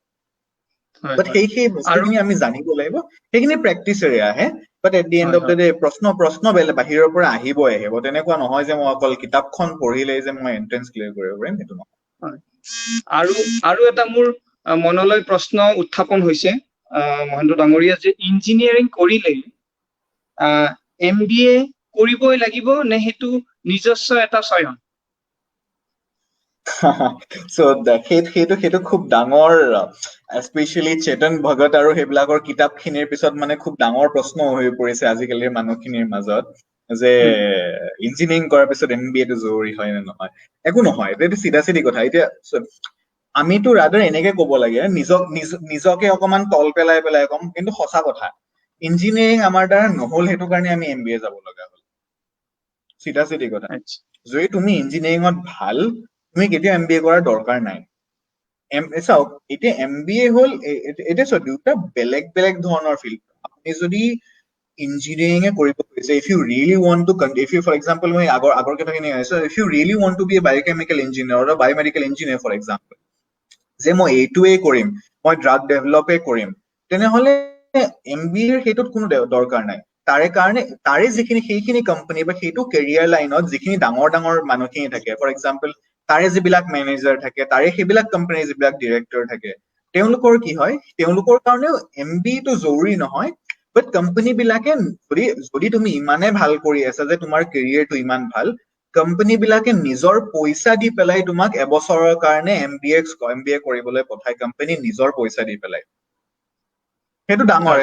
বাট সেই বস্তুখিনি আমি জানিব লাগিব, সেইখিনি প্ৰেক্টিচেৰে আহে। But at the end of the day প্ৰশ্ন বাহিৰৰ পৰা আহিবই আহিব। তেনেকুৱা নহয় যে মই অকল কিতাপখন পঢ়িলেই যে মই এন্ট্ৰেন্স ক্লিয়াৰ কৰিব পাৰিম, সেইটো নহয়। আৰু এটা মোৰ মনলৈ প্ৰশ্ন উত্থাপন হৈছে মহেন্দ্ৰ ডাঙৰীয়া, যে ইঞ্জিনিয়াৰিং কৰিলেই MBA কৰিবই লাগিব নে সেইটো নিজস্ব এটা চয়ন? So সেইটো খুব ডাঙৰ, স্পেচিয়েলি চেতন ভগত আৰু সেইবিলাকৰ কিতাপখিনিৰ পিছত মানে খুব ডাঙৰ প্ৰশ্ন হৈ পৰিছে আজিকালিৰ মানুহখিনিৰ মাজত, যে ইঞ্জিনিয়াৰিং কৰাৰ পিছত MBA টো জৰুৰী হয় নে নহয়। একো নহয়, এইটো চিধা কথা। এতিয়া আমিতো ৰাদাৰ এনেকে ক'ব লাগে, নিজকে অকমান তল পেলাই কম, কিন্তু সঁচা কথা ইঞ্জিনিয়াৰিং আমাৰ দ্বাৰা নহল, সেইটো কাৰণে আমি MBA যাব লগা হ'ল। চিধা কথা। যদি তুমি ইঞ্জিনিয়াৰিঙত ভাল, তুমি কেতিয়াও MBA কৰাৰ দৰকাৰ নাই। চাওক এতিয়া MBA হ'ল এতিয়া দুটা বেলেগ ধৰণৰ ফিল্ড। আপুনি যদি ইঞ্জিনিয়াৰিং কৰিব খুজিছে, if you really want to, for example মই আগৰ কথাখিনি আহিছো, if you really want to be a biochemical engineer or a biomedical engineer for example, যে মই এইটোৱে কৰিম, মই ড্ৰাগ ডেভেলপে কৰিম, তেনেহলে MBA সেইটোত কোনো দৰকাৰ নাই। তাৰে সেইখিনি কোম্পানী বা সেইটো কেৰিয়াৰ লাইনত যিখিনি ডাঙৰ মানুহখিনি থাকে, ফৰ এক্সাম্পল তাৰে যিবিলাক মেনেজাৰ থাকে, তাৰে সেইবিলাক কোম্পানীৰ যিবিলাক ডিৰেক্টৰ থাকে, তেওঁলোকৰ কি হয়, তেওঁলোকৰ কাৰণেও MBA টো জৰুৰী নহয়। বাট কোম্পানী বিলাকে যদি তুমি ইমানে ভাল কৰি আছা যে তোমাৰ কেৰিয়াৰটো ইমান ভাল, কোম্পানী বিলাকে নিজৰ পইচা দি পেলাই তোমাক এবছৰৰ কাৰণে MBA কৰিবলৈ পঠায়, কোম্পানী নিজৰ পইচা দি পেলাই। সেইটো ডাঙৰ।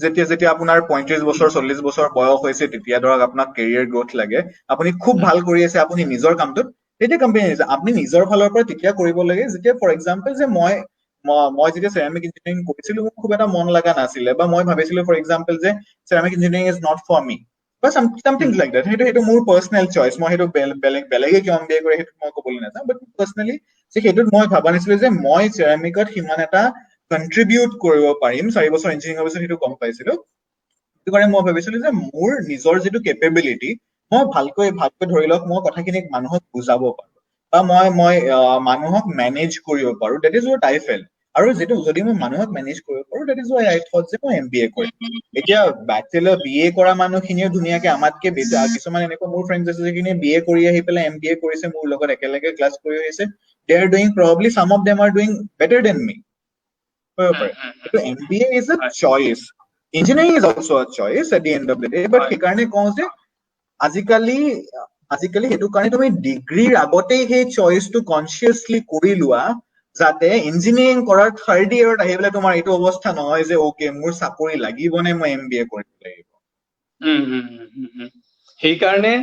যেতিয়া আপোনাৰ 35 বছৰ 40 বছৰ বয়স হৈছে, তেতিয়া ধৰক আপোনাক কেৰিয়াৰ গ্ৰোথ লাগে, আপুনি খুব ভাল কৰি আছে আপুনি নিজৰ কামটোত, তেতিয়া কোম্পানী আপুনি নিজৰ ফালৰ পৰা তেতিয়া কৰিব লাগে, যেতিয়া ফৰ এক্সাম্পল যে মই যেতিয়া চেৰামিক ইঞ্জিনিয়াৰিং কৰিছিলো, মোৰ খুব এটা মন লগা নাছিলে, বা মই ভাবিছিলো ফৰ এক্সাম্পল যে ceramic engineering is not for me, বা something like that. সেইটো মোৰ পাৰ্চনেল চইচ, মই সেইটো বেলেগে কিয় MBA কৰে সেইটো মই ক'বলৈ নাযাওঁ, বাট পাৰ্চনেলি যে সেইটোত মই ভাবা নাছিলো যে মই চেৰামিকত সিমান এটা কন্ট্ৰিবিউট কৰিব পাৰিম। 4 বছৰ ইঞ্জিনিয়াৰিঙৰ পিছত সেইটো গম পাইছিলো। সেইটো কাৰণে মই ভাবিছিলো যে মোৰ নিজৰ যিটো কেপেবিলিটি, মই ভালকৈ ধৰি লওক মই কথাখিনিক মানুহক বুজাব পাৰো, বা মই মানুহক মেনেজ কৰিব পাৰো, that is what I felt. আৰু যেটো যদি মই মানুহক মেনেজ কৰিব পাৰো that is why I thought যে মই MBA কৰিম এতিয়া ব্যাচেলাৰ BA কৰা মানুহখিনিও ধুনীয়াকে আমাতকে কিছুমান এনেকুৱা মোৰ ফ্ৰেণ্ডছ আছে যিখিনি BA কৰি আহি পেলাই MBA কৰিছে মোৰ লগত একেলগে ক্লাছ কৰি আহিছে they are doing probably some of them are doing better than me কৰিব পাৰে কিন্তু MBA is a choice engineering is also a choice at the end of the day but সেইকাৰণে কওঁ যে আজিকালি হেতু কাৰণে তুমি ডিগ্ৰীৰ আগতে সেই চয়েসটো কনসিয়াসলি কৰি লোৱা যাতে ইঞ্জিনিয়াৰিং কৰাৰ থাৰ্ড ইয়াৰত আহি পেলাই তোমাৰ এইটো অৱস্থা নহয় যে ওকে মোৰ চাকৰি লাগিব নে মই MBA কৰিব লাগিব সেইকাৰণে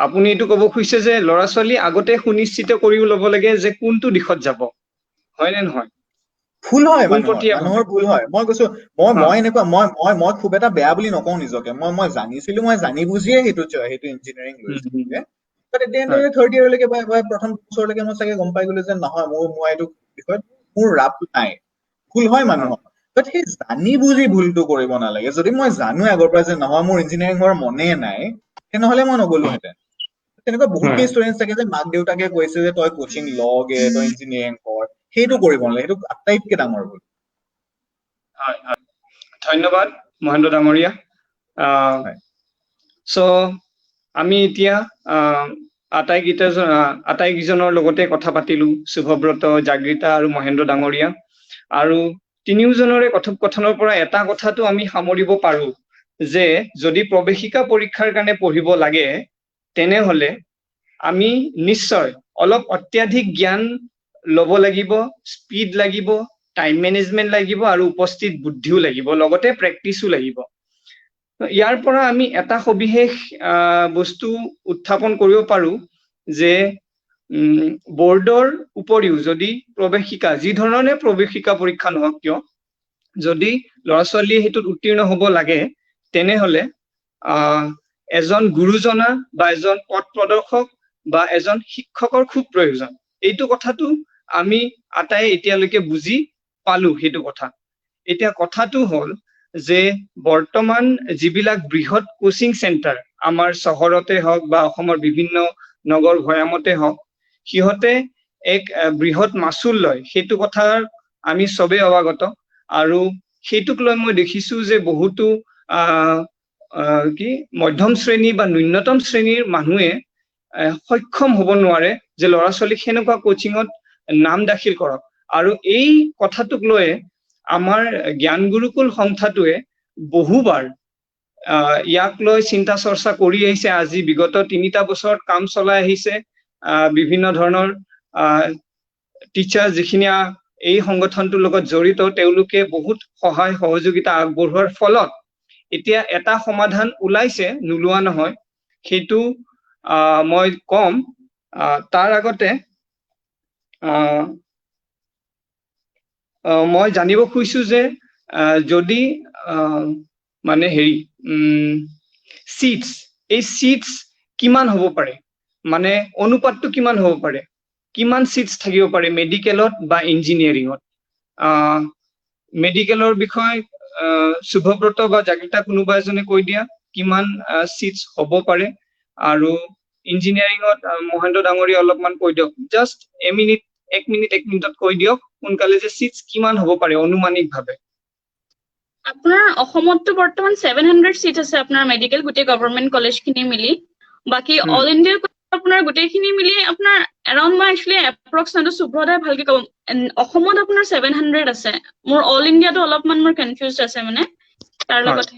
আপুনি এইটো ক'ব খুজিছে যে ল'ৰা ছোৱালী আগতে সুনিশ্চিত কৰি ল'ব লাগে যে কোনটো দিশত যাব হয় নে নহয় ভুল হয় মানুহৰ ভুল হয় মই কৈছো মই এনেকুৱা মই খুব এটা বেয়া বুলি নকওঁ নিজকে মই জানিছিলো মই জানি বুজিয়ে সেইটো ইঞ্জিনিয়াৰিং লৈছিলো but at the end of the third year লৈকে বা প্ৰথম বছৰলৈকে মই চাগে গম পাই গলো যে নহয় মই এইটো বিষয়ত মোৰ ৰাপ নাই ভুল হয় মানুহৰ but সেই জানি বুজি ভুলটো কৰিব নালাগে যদি মই জানো আগৰ পৰা যে নহয় মোৰ ইঞ্জিনিয়াৰিং হোৱাৰ মনে নাই তেনেহলে মই নগলোহেঁতেন তেনেকুৱা বহুত ষ্টুডেণ্টছ থাকে যে মাক দেউতাকে কৈছে যে তই কোচিং লগে তই ইঞ্জিনিয়াৰিং কৰ সেইটো কৰিব নালাগে সেইটো আটাইতকৈ ডাঙৰ ভুল ধন্যবাদ মহেন্দ্ৰ ডাঙৰীয়া সো আমি এতিয়া আটাইকেইজনৰ লগতে কথা পাতিলো শুভব্ৰত জাগৃতা আৰু মহেন্দ্ৰ ডাঙৰীয়া আৰু তিনিওজনৰে কথোপকথনৰ পৰা এটা কথাটো আমি সামৰিব পাৰো যে যদি প্ৰৱেশিকা পৰীক্ষাৰ কাৰণে পঢ়িব লাগে তেনেহলে আমি নিশ্চয় অলপ অত্যাধিক জ্ঞান ল'ব লাগিব স্পিড লাগিব টাইম মেনেজমেন্ট লাগিব আৰু উপস্থিত বুদ্ধিও লাগিব লগতে প্ৰেক্টিসও লাগিব ইয়াৰ পৰা আমি এটা সবিশেষ বস্তু উত্থাপন কৰিব পাৰো যে বোৰ্ডৰ উপৰিও যদি প্ৰৱেশিকা যি ধৰণে প্ৰৱেশিকা পৰীক্ষা নহওক কিয় যদি ল'ৰা ছোৱালী হেতুত উত্তীৰ্ণ হ'ব লাগে তেনেহলে এজন গুৰুজনা বা এজন পথ প্ৰদৰ্শক বা এজন শিক্ষকৰ খুব প্ৰয়োজন এইটো কথাটো আমি আটাই এতিয়ালৈকে বুজি পালো হেতু কথা এতিয়া কথাটো হ'ল যে বৰ্তমান যিবিলাক বৃহৎ কোচিং সেন্টাৰ আমাৰ চহৰতে হওক বা অসমৰ বিভিন্ন নগৰ ভৈয়ামতে হওক সিহঁতে এক বৃহৎ মাচুল লয় হেতু কথাৰ আমি সবে অৱগত আৰু হেতুক লৈ মই দেখিছো যে বহুতো কি মধ্যম শ্ৰেণী বা ন্যূনতম শ্ৰেণীৰ মানুহে সক্ষম হ'ব নোৱাৰে যে ল'ৰা ছোৱালী হেনেকুৱা কোচিংত নাম দাখিল কৰক আৰু এই কথাটোক লৈ আমাৰ জ্ঞান গুৰুকুল সংস্থাটোৱে বহুবাৰ ইয়াক লৈ চিন্তা চৰ্চা কৰি আহিছে আজি বিগত 3টা বছৰত কাম চলাই আহিছে বিভিন্ন ধৰণৰ টিচাৰ যিখিনি এই সংগঠনটোৰ লগত জড়িত তেওঁলোকে বহুত সহায় সহযোগিতা আগবঢ়োৱাৰ ফলত এতিয়া এটা সমাধান ওলাইছে নুলুৱা নহয় হেতু মই কম তাৰ আগতে মই জানিব খুজিছো যে যদি মানে হেৰি সিটস এই সিটস কিমান হ'ব পাৰে মানে অনুপাতটো কিমান হ'ব পাৰে কিমান সিটস থাকিব পাৰে মেডিকেলত বা ইঞ্জিনিয়াৰিঙত মেডিকেলৰ বিষয় শুভব্ৰত বা জাগৃতা কোনোবা এজনে কৈ দিয়া কিমান সিটস হ'ব পাৰে আৰু ইঞ্জিনিয়াৰিঙত মহেন্দ্ৰ ডাঙৰীয়া অলপমান কৈ দিয়ক জাস্ট এক মিনিটত কৈ দিয়ক সোনকালে যে সিটস কিমান হ'ব পাৰে অনুমানিকভাৱে আপোনাৰ অসমতটো বৰ্তমান 700 সিট আছে আপোনাৰ মেডিকেল গোটেই গভৰ্ণমেন্ট কলেজখিনি মিলি বাকি অল ইণ্ডিয়া আপোনাৰ গোটেইখিনি মিলি আপোনাৰ এৰাউণ্ড মই একচুয়ালি এপ্ৰক্স নাটো সুব্ৰতাই ভালকে কম অসমত আপোনাৰ 700 আছে মোৰ অল ইণ্ডিয়াটো অলপমান মোৰ কনফিউজড আছে মানে তাৰ লগত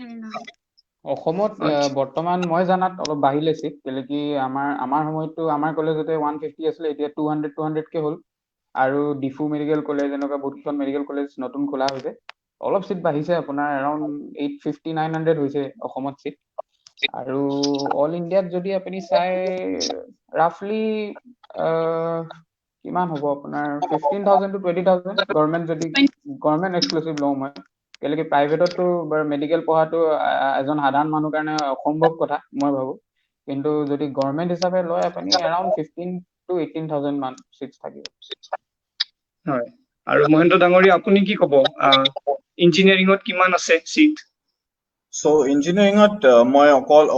অসমত বৰ্তমান মই জানাত অলপ বাঢ়িলে সিট কেলে কি আমাৰ সময়তো আমাৰ কলেজতে 150 আছিল এতিয়া 200 কে হ'ল আৰু ডিফু মেডিকেল কলেজ এনেকুৱা বহুতখন মেডিকেল কলেজ নতুন খোলা হৈছে অলপ সিট বাঢ়িছে আপোনাৰ এৰাউণ্ড 850-900 হৈছে অসমত সিট আৰু অল ইণ্ডিয়াত যদি আপুনি চাই ৰাফলি কিমান হ'ব আপোনাৰ 15,000 to 20,000 গভৰ্ণমেন্ট এক্সক্লুসিভ লওঁ মই কেলে কি প্ৰাইভেটতো মেডিকেল পঢ়াটো এজন সাধাৰণ মানুহৰ কাৰণে অসম্ভৱ কথা মই ভাবো কিন্তু যদি গভৰ্ণমেন্ট হিচাপে লয় আপুনি এৰাউণ্ড 15 to 18,000 মান সিটস থাকিব হয় আৰু মহেন্দ্ৰ ডাঙৰীয়া আপুনি কি ক'ব ইঞ্জিনিয়াৰিঙত কিমান আছে সিট সো ইঞ্জিনিয়াৰিঙত মই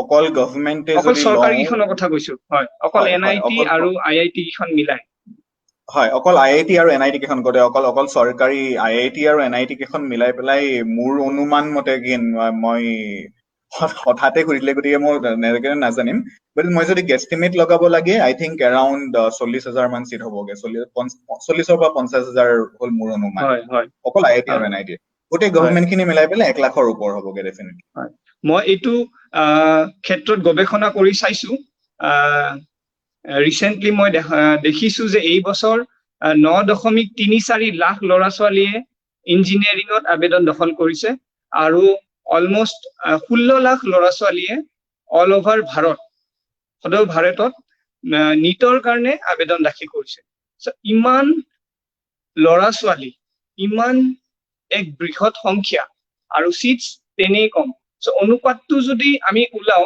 অকল গভৰ্ণমেন্টে যদি চৰকাৰী কিখনৰ কথা কৈছো হয় অকল NIT আৰু IIT কিখন মিলাই হয়, অকল IIT আৰু NIT কেইখন গোটেই অকল চৰকাৰী IIT আৰু NIT কেইখন মিলাই পেলাই মোৰ অনুমান মতে কি মই হঠাতে সুধিলে গতিকে মই এনেকে নাজানিম, বাট মই যদি গেষ্টিমেট লগাব লাগে আই থিংক এৰাউণ্ড 40,000 মান চিট হ'বগে, 40,000 পৰা 50,000 হ'ল মোৰ অনুমান, হয় হয় অকল IIT আৰু NIT গোটেই গভৰ্ণমেণ্ট খিনি মিলাই পেলাই 1 লাখৰ ওপৰ হ'বগে ডেফিনেটলি। মই এইটো ক্ষেত্ৰত গৱেষণা কৰি চাইছো। ৰিচেণ্টলি মই দেখিছো যে এই বছৰ 9.34 লাখ ল'ৰা ছোৱালীয়ে ইঞ্জিনিয়াৰিঙত আবেদন দখল কৰিছে আৰু অলমষ্ট 16 লাখ ল'ৰা ছোৱালীয়ে অল অভাৰ সদৌ ভাৰতত নিটৰ কাৰণে আবেদন দাখিল কৰিছে। ইমান ল'ৰা ছোৱালী, ইমান এক বৃহৎ সংখ্যা আৰু চিটছ তেনেই কম। অনুপাতটো যদি আমি ওলাও,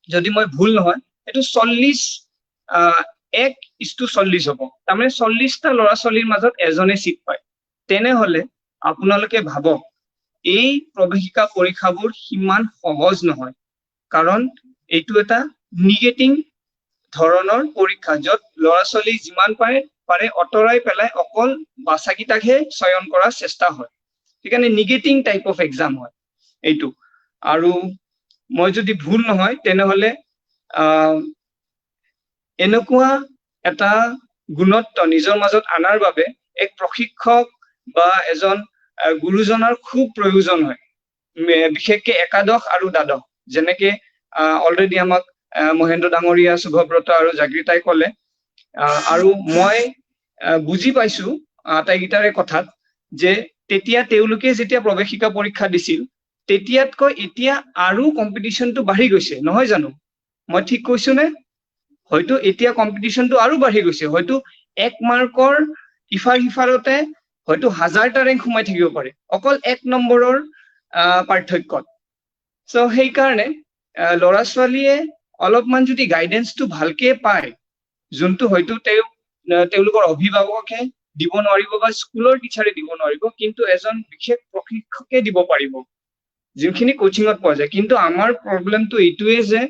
যদি মই ভুল নহয়, এইটো 1:40 হ'ব। তাৰমানে 40টা ল'ৰা ছোৱালীৰ মাজত এজনে চিট পায়। তেনেহলে আপোনালোকে ভাবক এই প্ৰৱেশিকা পৰীক্ষাবোৰ সিমান সহজ নহয়, কাৰণ এইটো এটা নিগেটিভ ধৰণৰ পৰীক্ষা, য'ত ল'ৰা ছোৱালী যিমান পাৰে অঁতৰাই পেলাই অকল বাছাকেইটাকহে চয়ন কৰাৰ চেষ্টা হয়। সেইকাৰণে নিগেটিভ টাইপ অফ এক্সাম হয় এইটো। আৰু মই যদি ভুল নহয় তেনেহলে এনেকুৱা এটা গুণত্ব নিজৰ মাজত আনাৰ বাবে এক প্ৰশিক্ষক বা এজন গুৰুজনৰ খুব প্ৰয়োজন হয়, বিশেষকে একাদশ আৰু দ্বাদশ। যেনেকে অলৰেডি আমাক মহেন্দ্ৰ ডাঙৰীয়া, শুভব্ৰত আৰু জাগৃতাই ক'লে, আৰু মই বুজি পাইছো আটাইকেইটাৰে কথাত যে তেতিয়া তেওঁলোকে যেতিয়া প্ৰৱেশিকা পৰীক্ষা দিছিল তেতিয়াতকৈ এতিয়া আৰু কম্পিটিশ্যনটো বাঢ়ি গৈছে, নহয় জানো? মই ঠিক কৈছো নে? হয়তো এতিয়া কম্পিটিশ্যনটো আৰু বাঢ়ি গৈছে, হয়তো 1 মাৰ্কৰ ইফাৰতে হয়তো 1000টা ৰেংক সোমাই থাকিব পাৰে অকল 1 নম্বৰৰ পাৰ্থক্যত। সেইকাৰণে ল'ৰা ছোৱালীয়ে অলপমান যদি গাইডেন্সটো ভালকে পায়, যোনটো হয়তো তেওঁলোকৰ অভিভাৱকে দিব নোৱাৰিব বা স্কুলৰ টিচাৰে দিব নোৱাৰিব, কিন্তু এজন বিশেষ প্ৰশিক্ষকে দিব পাৰিব, যোনখিনি কোচিঙত পোৱা যায়। কিন্তু আমাৰ প্ৰব্লেমটো এইটোৱে যে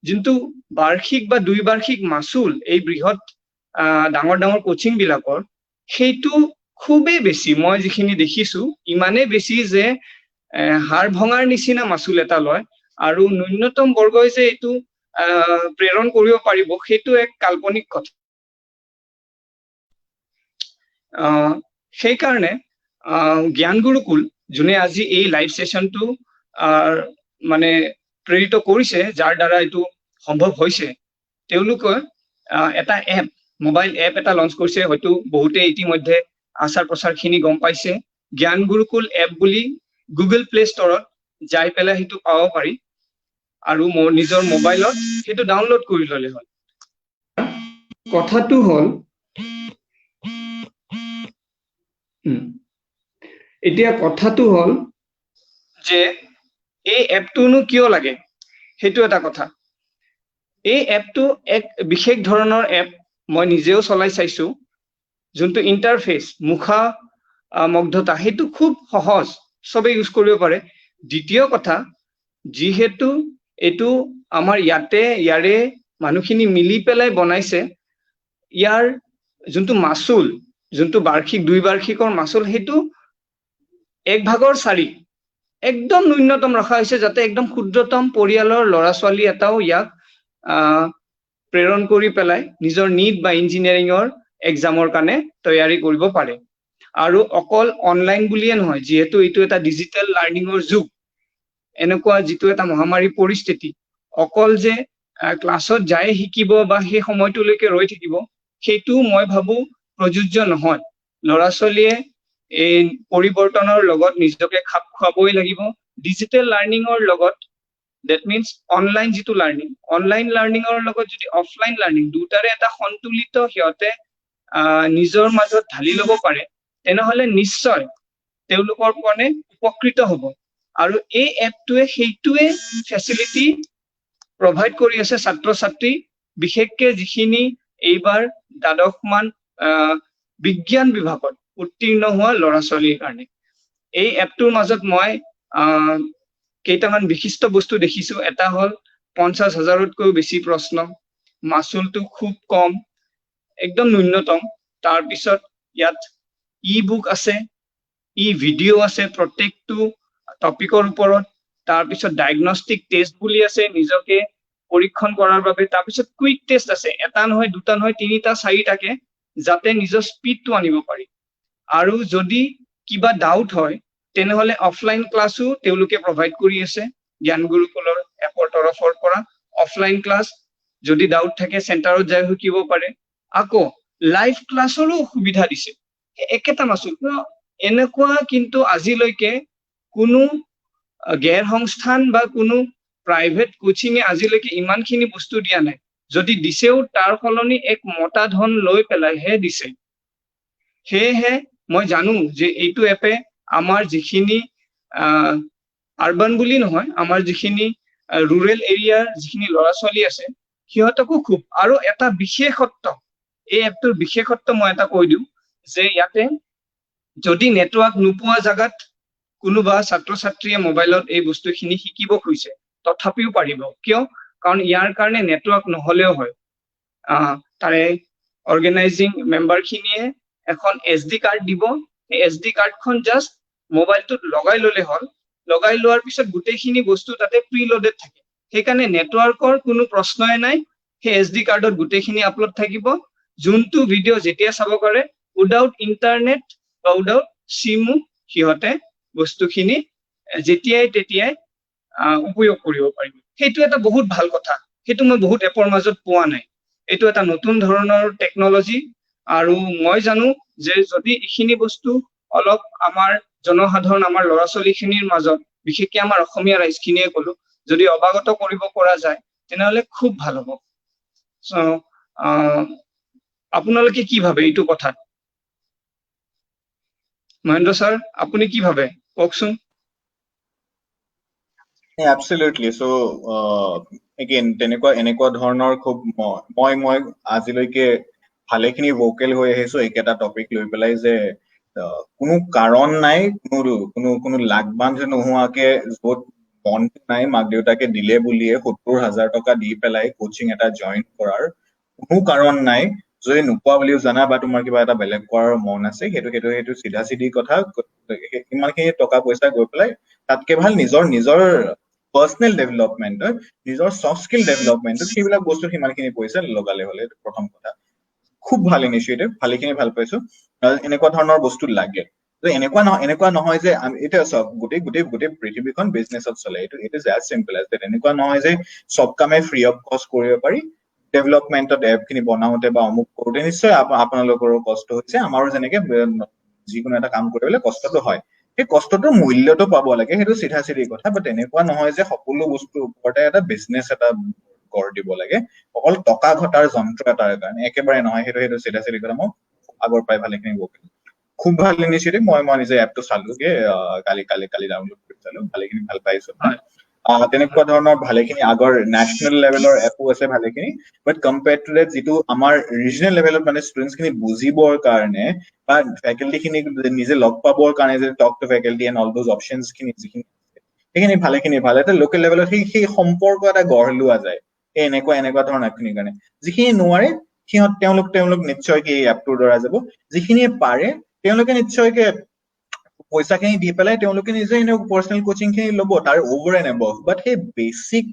যোনটো বাৰ্ষিক বা দ্বিবাৰ্ষিক মাচুল এই বৃহৎ ডাঙৰ কোচিং বিলাকৰ, সেইটো খুবেই বেছি। মই যিখিনি দেখিছো ইমানেই বেছি যে হাড় ভঙাৰ নিচিনা মাচুল এটা লয়, আৰু ন্যূনতম বৰ্গই যে এইটো প্ৰেৰণ কৰিব পাৰিব সেইটো এক কাল্পনিক কথা। সেইকাৰণে জ্ঞান গুৰুকুল যোনে আজি এই লাইভ সেশনটো মানে প্ৰেৰিত কৰিছে, যাৰ দ্বাৰা এইটো সম্ভৱ হৈছে, তেওঁলোকে এটা এপ, মোবাইল এপ এটা লঞ্চ কৰিছে। হয়তো বহুতে ইতিমধ্যে আচাৰ প্ৰচাৰখিনি গম পাইছে। জ্ঞান গুৰুকুল এপ বুলি গুগল প্লে ষ্টৰত যাই পেলাই সেইটো পাব পাৰি, আৰু মোৰ নিজৰ মোবাইলত সেইটো ডাউনলোড কৰি ল'লে হ'ল। কথাটো হ'ল যে এই এপটোনো কিয় লাগে, সেইটো এটা কথা। এই এপটো এক বিশেষ ধৰণৰ এপ, মই নিজেও চলাই চাইছো, যোনটো ইণ্টাৰফেচ মুখা মগ্ধতা সেইটো খুব সহজ, চবে ইউজ কৰিব পাৰে। দ্বিতীয় কথা, যিহেতু এইটো আমাৰ ইয়াৰে মানুহখিনি মিলি পেলাই বনাইছে, ইয়াৰ যোনটো মাচুল, যোনটো বাৰ্ষিক দ্বিবাৰ্ষিকৰ মাচুল, সেইটো 1/4 একদম ন্যূনতম ৰখা হৈছে, যাতে একদম ক্ষুদ্ৰতম পৰিয়ালৰ ল'ৰা ছোৱালী এটাও ইয়াক প্ৰেৰণ কৰি পেলাই নিজৰ নিট বা ইঞ্জিনিয়াৰিঙৰ এক্সামৰ কাৰণে তৈয়াৰী কৰিব পাৰে। আৰু অকল অনলাইন বুলিয়ে নহয়, যিহেতু এইটো এটা ডিজিটেল লাৰ্ণিঙৰ যুগ, এনেকুৱা যিটো এটা মহামাৰী পৰিস্থিতি, অকল যে ক্লাছত যাই শিকিব বা সেই সময়টোলৈকে ৰৈ থাকিব, সেইটো মই ভাবো প্ৰযোজ্য নহয়। ল'ৰা ছোৱালীয়ে এই পৰিৱৰ্তনৰ লগত নিজকে খাপ খুৱাবই লাগিব। ডিজিটেল লাৰ্ণিঙৰ লগত, ডেট মিনছ অনলাইন যিটো লাৰ্ণিং, অনলাইন লাৰ্ণিঙৰ লগত যদি অফলাইন লাৰ্ণিং দুটাৰে এটা সন্তুলিত সিহঁতে নিজৰ মাজত ঢালি ল'ব পাৰে, তেনেহলে নিশ্চয় তেওঁলোকৰ কাৰণে উপকৃত হ'ব। আৰু এই এপটোৱে সেইটোৱে ফেচিলিটি প্ৰভাইড কৰি আছে ছাত্ৰ ছাত্ৰী, বিশেষকে যিখিনি এইবাৰ দ্বাদশমান বিজ্ঞান বিভাগত উত্তীৰ্ণ হোৱা ল'ৰা ছোৱালীৰ কাৰণে। এই এপটোৰ মাজত মই কেইটামান বিশিষ্ট বস্তু দেখিছো। এটা হ'ল 50,000তকৈও বেছি প্ৰশ্ন, মাচুলটো খুব কম, একদম ন্যূনতম তাৰপিছত ইয়াত ই বুক আছে ই ভিডিঅ' আছে প্ৰত্যেকটো টপিকৰ ওপৰত তাৰপিছত ডায়াগনষ্টিক টেষ্ট বুলি আছে নিজকে পৰীক্ষণ কৰাৰ বাবে তাৰপিছত কুইক টেষ্ট আছে এটা নহয় দুটা নহয় তিনিটা চাৰিটাকে যাতে নিজৰ স্পীডটো আনিব পাৰি আৰু যদি কিবা ডাউট হয় তেনেহলে অফলাইন ক্লাছো তেওঁলোকে প্ৰভাইড কৰি আছে জ্ঞান গুৰুকুলৰ এপৰ তৰফৰ পৰা অফলাইন ক্লাছ যদি ডাউট থাকে চেণ্টাৰত যাই শিকিব পাৰে আকৌ লাইভ ক্লাছৰো সুবিধা দিছে একেটা মাসুল এনেকুৱা কিন্তু আজিলৈকে কোনো গেৰ সংস্থান বা কোনো প্ৰাইভেট কোচিঙে আজিলৈকে ইমানখিনি বস্তু দিয়া নাই যদি দিছেও তাৰ ফলনি এক মতা ধন লৈ পেলাইহে দিছে সেয়েহে মই জানো যে এইটো এপে আমাৰ যিখিনি আৰবান বুলি নহয় আমাৰ যিখিনি ৰুৰেল এৰিয়াৰ যিখিনি ল'ৰা ছোৱালী আছে সিহঁতকো খুব আৰু এটা বিশেষত্ব এই এপটোৰ বিশেষত্ব মই এটা কৈ দিওঁ যে ইয়াতে যদি নেটৱৰ্ক নোপোৱা জাগাত কোনোবা ছাত্ৰ ছাত্ৰীয়ে মোবাইলত এই বস্তুখিনি শিকিব খুজিছে তথাপিও পাৰিব কিয় কাৰণ ইয়াৰ কাৰণে নেটৱৰ্ক নহলেও হয় তাৰে অৰ্গেনাইজিং মেম্বাৰখিনিয়ে এখন SD কাৰ্ড দিব এই SD কাৰ্ডখন জাস্ট মোবাইলটোত লগাই ললে হ'ল লগাই লোৱাৰ পিছত গোটেইখিনি বস্তু তাতে প্ৰিলোডেড থাকে সেইকাৰণে নেটৱৰ্কৰ কোনো প্ৰশ্নই নাই সেই SD কাৰ্ডত গোটেইখিনি আপলোড থাকিব যোনটো ভিডিঅ' যেতিয়া চাব পাৰে উইদাউট ইন্টাৰনেট বা উইদাউট সিমো সিহঁতে বস্তুখিনি যেতিয়াই তেতিয়াই উপয়োগ কৰিব পাৰিব সেইটো এটা বহুত ভাল কথা সেইটো মই বহুত এপৰ মাজত পোৱা নাই এইটো এটা নতুন ধৰণৰ টেকনলজি আৰু মই জানো যে যদি এইখিনি বস্তু অলপ আমাৰ জনসাধাৰণ আমাৰ ল'ৰা ছোৱালীখিনিৰ মাজত বিশেষকৈ আমাৰ অসমীয়া ৰাইজখিনিয়ে ক'লো যদি অৱগত কৰিব পৰা যায় তেনেহলে খুব ভাল হ'ব আপোনালোকে কি ভাবে এইটো কথাত মহেন্দ্ৰ ছাৰ আপুনি কি ভাবে কওকচোন Absolutely. So again এনেকুৱা ধৰণৰ খুব মই আজিলৈকে ভালেখিনি ভোকেল হৈ আহিছো একেটা টপিক লৈ পেলাই যে কোনো কাৰণ নাই কোনো লাগবান্ধ নোহোৱাকে য'ত মনটো নাই মাক দেউতাকে দিলে বুলিয়ে 70,000 টকা দি পেলাই কোচিং এটা জইন কৰাৰ কোনো কাৰণ নাই যদি নোপোৱা বুলিও জানা বা তোমাৰ কিবা এটা বেলেগ কৰাৰ মন আছে সেইটো চিধা চিধি কথা ইমানখিনি টকা পইচা গৈ পেলাই তাতকে ভাল নিজৰ পাৰ্সনেল ডেভেলপমেন্ট নিজৰ সফট স্কিল ডেভেলপমেন্ট সেইবিলাক বস্তু সিমানখিনি পইচা লগালে হলে প্ৰথম কথা খুব ভাল ইনিচিয়েটিভ ভালেখিনি ভাল পাইছো এনেকুৱা ধৰণৰ বস্তু লাগে এনেকুৱা নহয় যে এটা সব গোটেই পৃথিৱীখন বিজনেছত চলে it is as simple as that এনেকুৱা নহয় যে সব কামে ফ্ৰী অফ কষ্ট কৰিব পাৰি ডেভেলপমেন্টত এপ খিনি বনাওতে বা অমুক কৰোতে নিশ্চয় আপোনালোকৰো কষ্ট হৈছে আমাৰো যেনেকে যিকোনো এটা কাম কৰিবলৈ কষ্টটো হয় সেই কষ্টটোৰ মূল্যটো পাব লাগে সেইটো চিধা চিধি কথা বাট এনেকুৱা নহয় যে সকলো বস্তুৰ ওপৰতে এটা বিজনেছ এটা গঢ় দিব লাগে অকল টকা ঘটাৰ যন্ত্ৰ এটাৰ কাৰণে একেবাৰে নহয় সেইটো চিধা চিধি কথা মই আগৰ পৰাই ভালেখিনি খুব ভাল ইনিচিয়েটিভ মই নিজে এপটো চালোগে কালি ডাউনলোড কৰি চালো ভালেখিনি ভাল পাইছো তেনেকুৱা ধৰণৰ ভালেখিনি আগৰ নেশ্যনেল লেভেলৰ এপো আছে ভালেখিনি বাট কম্পেয়াৰ্ড টু দ্যাট যিটো আমাৰ ৰিজনেল লেভেলত মানে ষ্টুডেণ্টছ খিনি বুজিবৰ কাৰণে বা ফেকাল্টি খিনি নিজে লগ পাবৰ কাৰণে যে talk to faculty and all those options খিনি যিখিনি সেইখিনি ভালেখিনি ভাল এটা লোকেল লেভেলত সেই সম্পৰ্ক এটা গঢ় লোৱা যায় এই এনেকুৱা ধৰণৰ খিনিৰ কাৰণে যিখিনি নোৱাৰে তেওঁলোক নিশ্চয়কে এই এপটোৰ দ্বাৰা যাব যিখিনিয়ে পাৰে তেওঁলোকে নিশ্চয়কে পইচাখিনি দি পেলাই তেওঁলোকে নিজে পাৰ্সনেল কোচিং খিনি ল'ব তাৰ ওভাৰ এণ্ড এবভ বাট সেই বেচিক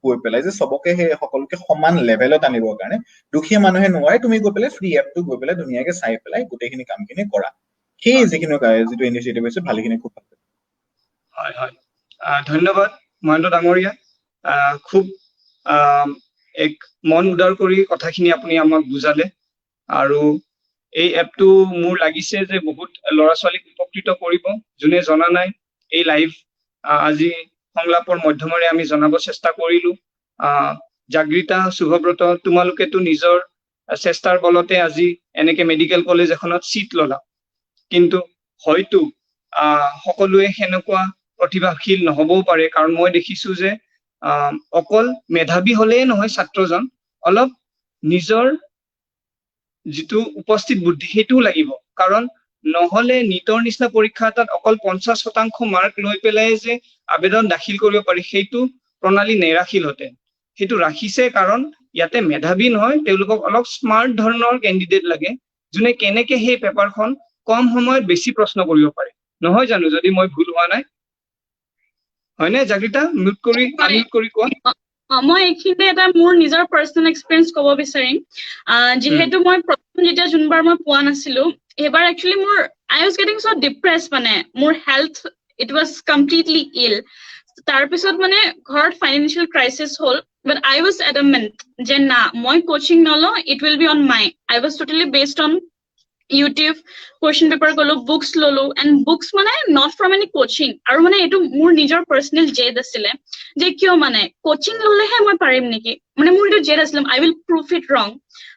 গৈ পেলাই যে সবকে সেই সকলোকে সমান লেভেলত আনিবৰ কাৰণে দুখীয়া মানুহে নোৱাৰে তুমি গৈ পেলাই ফ্ৰী এপটো গৈ পেলাই ধুনীয়াকে চাই পেলাই গোটেইখিনি কামখিনি কৰা সেই যিটো ইনিচিয়েটিভ আছে ভালেখিনি খুব ভাল হয় ধন্যবাদ মহেন্দ্ৰ ডাঙৰীয়া খুব এক মন উদাৰ কৰি কথাখিনি আপুনি আমাক বুজালে আৰু এই এপটো মোৰ লাগিছে যে বহুত ল'ৰা ছোৱালীক উপকৃত কৰিব যোনে জনা নাই এই লাইভ আজি সংলাপৰ মাধ্যমেৰে আমি জনাব চেষ্টা কৰিলো জাগৃতা শুভব্ৰত তোমালোকেতো নিজৰ চেষ্টাৰ বলতে আজি এনেকে মেডিকেল কলেজ এখনত সিট ললা কিন্তু হয়তো সকলোৱে সেনেকুৱা প্ৰতিভাশীল নহবও পাৰে কাৰণ মই দেখিছো যে অকল মেধাৱী হলেই নহয় ছাত্ৰজন অলপ নিজৰ যিটো উপস্থিত বুদ্ধি সেইটোও লাগিব কাৰণ নহলে নিটৰ নিচিনা পৰীক্ষা এটাত অকল 50% মাৰ্ক লৈ পেলাই যে আবেদন দাখিল কৰিব পাৰি সেইটো প্ৰণালী নেৰাখিলহেঁতেন সেইটো ৰাখিছে কাৰণ ইয়াতে মেধাৱী নহয়, তেওঁলোকক অলপ স্মাৰ্ট ধৰণৰ কেণ্ডিডেট লাগে, যোনে কেনেকে সেই পেপাৰখন কম সময়ত বেছি প্ৰশ্ন কৰিব পাৰে, নহয় জানো? যদি মই ভুল হোৱা নাই, হয়নে জাগৃতা? মিউট কৰি আনমিউট কৰি কোৱা। মই এইখিনিতে এটা মোৰ নিজৰ পাৰ্চনেল এক্সপিৰিয়েঞ্চ ক'ব বিচাৰিম। যিহেতু মই প্ৰথম যেতিয়া যোনবাৰ মই পোৱা নাছিলো, সেইবাৰ একচুৱেলি মোৰ আই ৱাজ গেটিং চ' ডিপ্ৰেছ, মানে মোৰ হেল্থ ইট ৱাজ কমপ্লিটলি ইল। তাৰপিছত মানে ঘৰত ফাইনেন্সিয়েল ক্ৰাইচিছ হ'ল, বাট আই ৱাজ এডামেণ্ট যে না, মই কোচিং নলওঁ, it will be on my. I was totally based on YouTube, question paper গ'লো, বুকছ ল'লো, এণ্ড বুকছ মানে নট ফ্ৰম এনি কোচিং। আৰু মানে এইটো মোৰ নিজৰ পাৰ্চনেল জেদ আছিলে যে কিয় মানে কোচিং ল'লেহে মই পাৰিম নেকি, মানে মোৰ এইটো জেদ আছিলে, আই উইল প্ৰুভ ইট ৰং।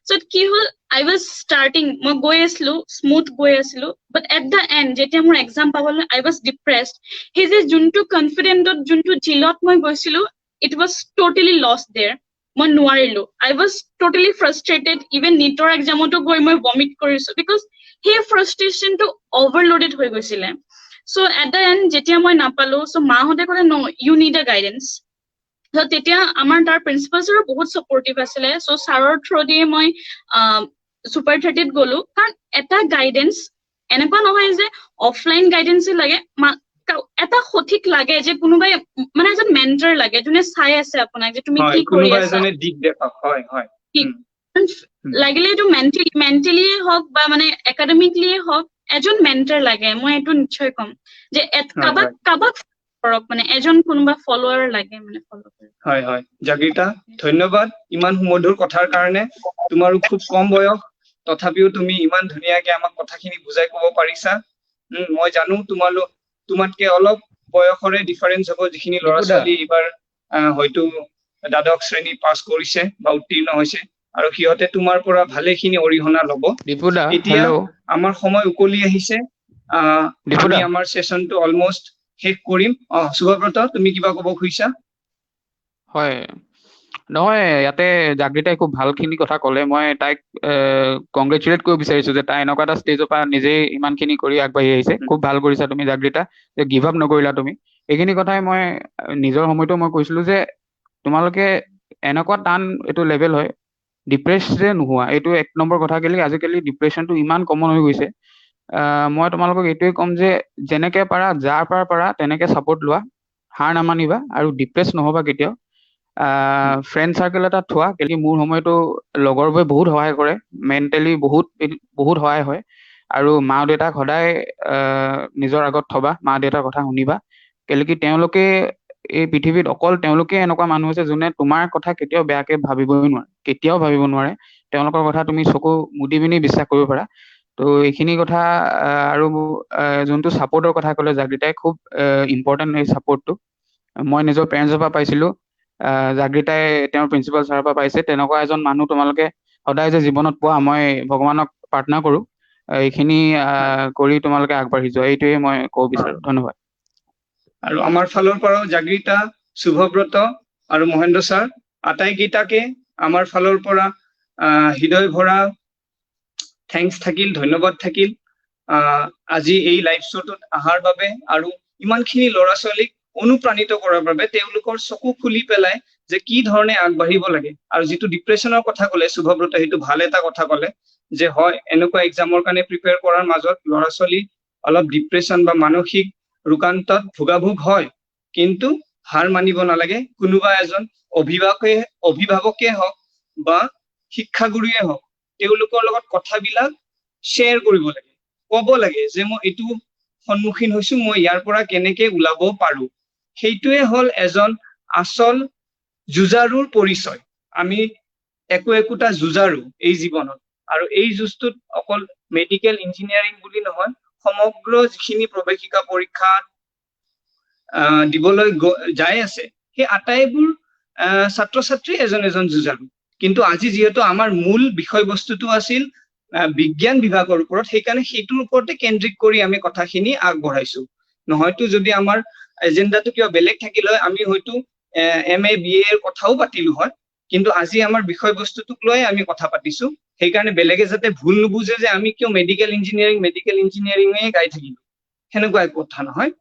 চ' কি হ'ল, আই ৱাজ ষ্টাৰ্টিং, মই গৈ আছিলো, স্মুথ গৈ আছিলো, বাট এট দ্য এণ্ড যেতিয়া মোৰ এক্সাম পাবলৈ আই ৱাজ ডিপ্ৰেছড। সেই যে যোনটো কনফিডেণ্টত, যোনটো জিলত মই গৈছিলো, ইট ৱাজ ট'টেলি লষ্ট দেৰ। মই নোৱাৰিলো, আই ৱাজ ট'টেলি ফ্ৰাষ্ট্ৰেটেড। ইভেন নিটৰ এক্সামতো গৈ মই ভমিট কৰিছো, বিকজ সেই ফ্ৰাষ্ট্ৰেশ্যনটো অভাৰলোডেড হৈ গৈছিলে। চ' এট দ্য এণ্ড যেতিয়া মই নাপালো, চ' মাহঁতে ক'লে ন, ইউ নিড এ গাইডেন্স। চ' তেতিয়া আমাৰ তাৰ প্ৰিন্সিপাল ছাৰো বহুত ছাপৰ্টিভ আছিলে। চ' ছাৰৰ থ্ৰু দিয়ে মই ছুপাৰ 30ত গ'লো, কাৰণ এটা গাইডেন্স এনেকুৱা নহয় যে অফলাইন গাইডেন্সে লাগে, এটা সঠিক লাগে যে কোনোবাই মানে এজন মেণ্টৰ লাগে, যোনে চাই আছে আপোনাক যে তুমি কি কৰি আছা, লাগিলে এইটো মেণ্টেলিয়ে হওক বা মানে একাডেমিকলিয়ে হওক, এজন মেণ্টৰ লাগে। মই এইটো নিশ্চয় ক'ম যে কাবাক কৰক, মানে এজন কোনোবা ফলোৱাৰ লাগে, মানে ফলো কৰে। হয় হয় জাগৃতা, ধন্যবাদ ইমান সুমধুৰ কথাৰ কাৰণে। তোমাৰো খুব কম বয়স, তথাপিও তুমি ইমান ধুনীয়াকে আমাক কথাখিনি বুজাই ক'ব পাৰিছা। মই জানো তোমাতকে অলপ বয়সৰে ডিফাৰেঞ্চ হ'ব, যিখিনি ল'ৰা ছোৱালী এইবাৰ হয়তো দ্বাদশ শ্ৰেণী পাছ কৰিছে বা উত্তীৰ্ণ হৈছে, আৰু সিহঁতে তোমাৰ পৰা ভালেখিনি অৰিহণা ল'ব। এতিয়া আমাৰ সময় উকলি আহিছে, আমি আমাৰ সেশনটো অলমোষ্ট শেষ কৰিম। শুভব্ৰত, তুমি কিবা ক'ব খুজিছা? হয়, নহয়, ইয়াতে জাগৃতাই খুব ভালখিনি কথা ক'লে। মই তাইক কংগ্ৰেচুলেট কৰিব বিচাৰিছো যে তাই এনেকুৱা এটা ষ্টেজৰ পৰা নিজেই ইমানখিনি কৰি আগবাঢ়ি আহিছে। খুব ভাল কৰিছা তুমি জাগৃতা, যে গিভ আপ নকৰিলা তুমি। এইখিনি কথাই মই নিজৰ সময়তো মই কৈছিলো যে তোমালোকে এনেকুৱা টান এইটো লেভেল হয়, ডিপ্ৰেছ যে নোহোৱা, এইটো 1 নম্বৰ কথা। কেলে আজিকালি ডিপ্ৰেশ্যনটো ইমান কমন হৈ গৈছে। মই তোমালোকক এইটোৱে ক'ম যে যেনেকে পাৰা, যাৰ পৰা পাৰা তেনেকে ছাপোৰ্ট লোৱা, হাৰ নামানিবা, আৰু ডিপ্ৰেছ নহবা কেতিয়াও। ফ্ৰেণ্ড চাৰ্কেল এটা থোৱা, কেলে মোৰ সময়তো লগৰবোৰে বহুত সহায় কৰে, মেণ্টেলি বহুত সহায় হয়। আৰু মা দেউতাক সদায় নিজৰ আগত থবা, মা দেউতাৰ কথা শুনিবা, কেলে কি তেওঁলোকে এই পৃথিৱীত অকল তেওঁলোকে এনেকুৱা মানুহ আছে যোনে তোমাৰ কথা কেতিয়াও বেয়াকে ভাবিবই নোৱাৰে, কেতিয়াও ভাবিব নোৱাৰে। তেওঁলোকৰ কথা তুমি চকু মুদি পিনি বিশ্বাস কৰিব পাৰা। তো এইখিনি কথা, আৰু যোনটো ছাপোৰ্টৰ কথা ক'লে জাগৃতাই, খুব ইম্পৰ্টেণ্ট এই ছাপোৰ্টটো। মই নিজৰ পেৰেণ্টছৰ পৰা পাইছিলো, জাগৃতাই তেওঁৰ প্ৰিন্সিপাল ছাৰৰ পৰা পাইছে। তেনেকুৱা এজন মানুহ তোমালোকে সদায় যে জীৱনত পোৱা, মই ভগৱানক প্ৰাৰ্থনা কৰো এইখিনি কৰি তোমালোকে আগবাঢ়ি যোৱা, এইটোৱে মই ক'ব বিচাৰো। ধন্যবাদ। আৰু আমাৰ ফালৰ পৰাও জাগৃতা, শুভব্ৰত আৰু মহেন্দ্ৰ ছাৰ, আটাইকেইটাকে আমাৰ ফালৰ পৰা হৃদয় ভৰা থেংকছ থাকিল, ধন্যবাদ থাকিল আজি এই লাইভ শ্ব'টোত অহাৰ বাবে, আৰু ইমানখিনি ল'ৰা ছোৱালীক অনুপ্ৰাণিত কৰাৰ বাবে, তেওঁলোকৰ চকু খুলি পেলাই যে কি ধৰণে আগবাঢ়িব লাগে। আৰু যিটো ডিপ্ৰেশ্যনৰ কথা ক'লে শুভব্ৰতে, সেইটো ভাল এটা কথা ক'লে যে হয়, এনেকুৱা এক্সামৰ কাৰণে প্ৰিপেয়াৰ কৰাৰ মাজত ল'ৰা ছোৱালী অলপ ডিপ্ৰেশ্যন বা মানসিক ৰোগান্তত ভোগাভোগ হয়, কিন্তু হাৰ মানিব নালাগে। কোনোবা এজন অভিভাৱকে হওক বা শিক্ষাগুৰুৱে হওক, তেওঁলোকৰ লগত কথাবিলাক শ্বেয়াৰ কৰিব লাগে, ক'ব লাগে যে মই এইটো সন্মুখীন হৈছো, মই ইয়াৰ পৰা কেনেকে ওলাব পাৰো। সেইটোৱে হ'ল এজন আচল যুঁজাৰুৰ পৰিচয়। আমি একোটা যুঁজাৰু এই জীৱনত, আৰু এই যুঁজটোত অকল মেডিকেল ইঞ্জিনিয়াৰিং বুলি নহয়, সমগ্ৰ যিখিনি প্ৰৱেশিকা পৰীক্ষাত দিবলৈ যাই আছে, সেই আটাইবোৰ ছাত্ৰ ছাত্ৰী এজন যুঁজাৰু। কিন্তু আজি যিহেতু আমাৰ মূল বিষয়বস্তুটো আছিল বিজ্ঞান বিভাগৰ ওপৰত, সেইকাৰণে সেইটোৰ ওপৰতে কেন্দ্ৰিক কৰি আমি কথাখিনি আগবঢ়াইছো। নহয়তো যদি আমাৰ এজেণ্ডাটো কিবা বেলেগ থাকিল হয়, আমি হয়তো MA BA এৰ কথাও পাতিলো হয়, কিন্তু আজি আমাৰ বিষয়বস্তুটোক লৈ আমি কথা পাতিছো। সেইকাৰণে বেলেগে যাতে ভুল নুবুজে যে আমি কিয় মেডিকেল ইঞ্জিনিয়াৰিঙে গাই থাকিলো, সেনেকুৱা এক কথা নহয়।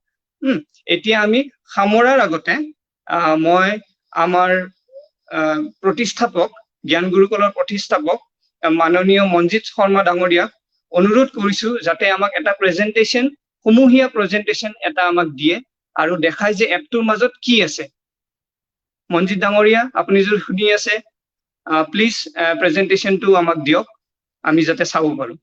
এতিয়া আমি সামৰাৰ আগতে মই আমাৰ প্ৰতিষ্ঠাপক জ্ঞান গুৰুকুলৰ প্ৰতিষ্ঠাপক মাননীয় মঞ্জিত শৰ্মা ডাঙৰীয়াক অনুৰোধ কৰিছো যাতে আমাক এটা প্ৰেজেন্টেশন সমূহীয়া প্ৰেজেন্টেশন এটা আমাক দিয়ে আৰু দেখায় যে এপটোৰ মাজত কি আছে। মঞ্জিত ডাঙৰীয়া আপুনি যদি শুনি আছে প্লিজ প্ৰেজেন্টেশনটো আমাক দিয়ক আমি যাতে চাব পাৰো।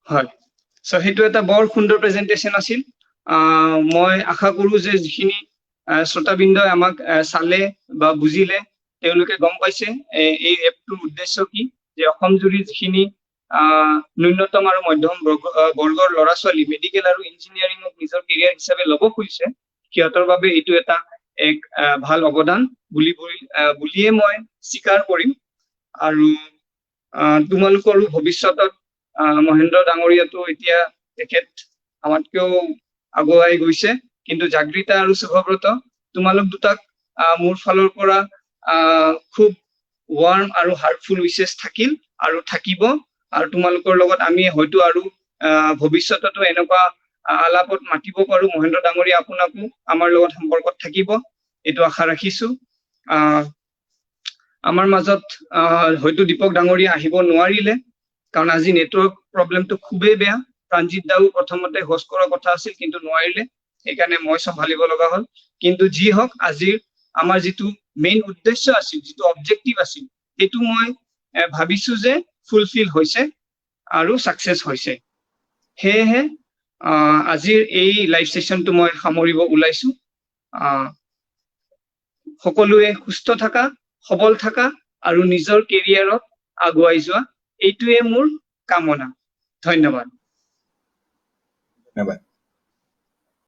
হয়, সো সেইটো এটা বৰ সুন্দৰ প্ৰেজেন্টেশন আছিল। মই আশা কৰো যে যিখিনি শ্ৰোতাবৃন্দই আমাক চালে বা বুজিলে তেওঁলোকে গম পাইছে এই এপটোৰ উদ্দেশ্য কি, যে অসম জুৰি যিখিনি ন্যূনতম আৰু মধ্যম বৰ্গৰ ল'ৰা ছোৱালী মেডিকেল আৰু ইঞ্জিনিয়াৰিঙক নিজৰ কেৰিয়াৰ হিচাপে ল'ব খুজিছে সিহঁতৰ বাবে এইটো এটা এক ভাল অৱদান বুলিয়ে মই স্বীকাৰ কৰিম। আৰু তোমালোকৰো ভৱিষ্যতত মহেন্দ্ৰ ডাঙৰীয়াটো এতিয়া তেখেত আমাতকেও আগুৱাই গৈছে, কিন্তু জাগৃতা আৰু শুভব্ৰত তোমালোক দুটাক মোৰ ফালৰ পৰা খুব ৱাৰ্ম আৰু হাৰ্টফুল উইচেছ থাকিল আৰু থাকিব। আৰু তোমালোকৰ লগত আমি হয়তো আৰু ভৱিষ্যততো এনেকুৱা আলাপত মাতিব পাৰো। মহেন্দ্ৰ ডাঙৰীয়া আপোনাকো আমাৰ লগত সম্পৰ্কত থাকিব এইটো আশা ৰাখিছো। আমাৰ মাজত হয়তো দীপক ডাঙৰীয়া আহিব নোৱাৰিলে কাৰণ আজি নেটৱৰ্ক প্ৰব্লেমটো খুবেই বেয়া। প্ৰাঞ্জিত দাও প্ৰথমতে হোষ্ট কৰাৰ কথা আছিল কিন্তু নোৱাৰিলে, সেইকাৰণে মই চম্ভালিব লগা হ'ল। কিন্তু যি হওক আজিৰ আমাৰ যিটো মেইন উদ্দেশ্য আছিল, যিটো অবজেক্টিভ আছিল, সেইটো মই ভাবিছো যে ফুলফিল হৈছে আৰু সাকসেস হৈছে। সেয়েহে আজিৰ এই লাইভ সেশনটো মই সামৰিব ওলাইছো। সকলোৱে সুস্থ থাকা, সবল থাকা আৰু নিজৰ কেৰিয়াৰত আগুৱাই যোৱা, এইটোৱে মোৰ কামনা। ধন্যবাদ। ধন্যবাদ।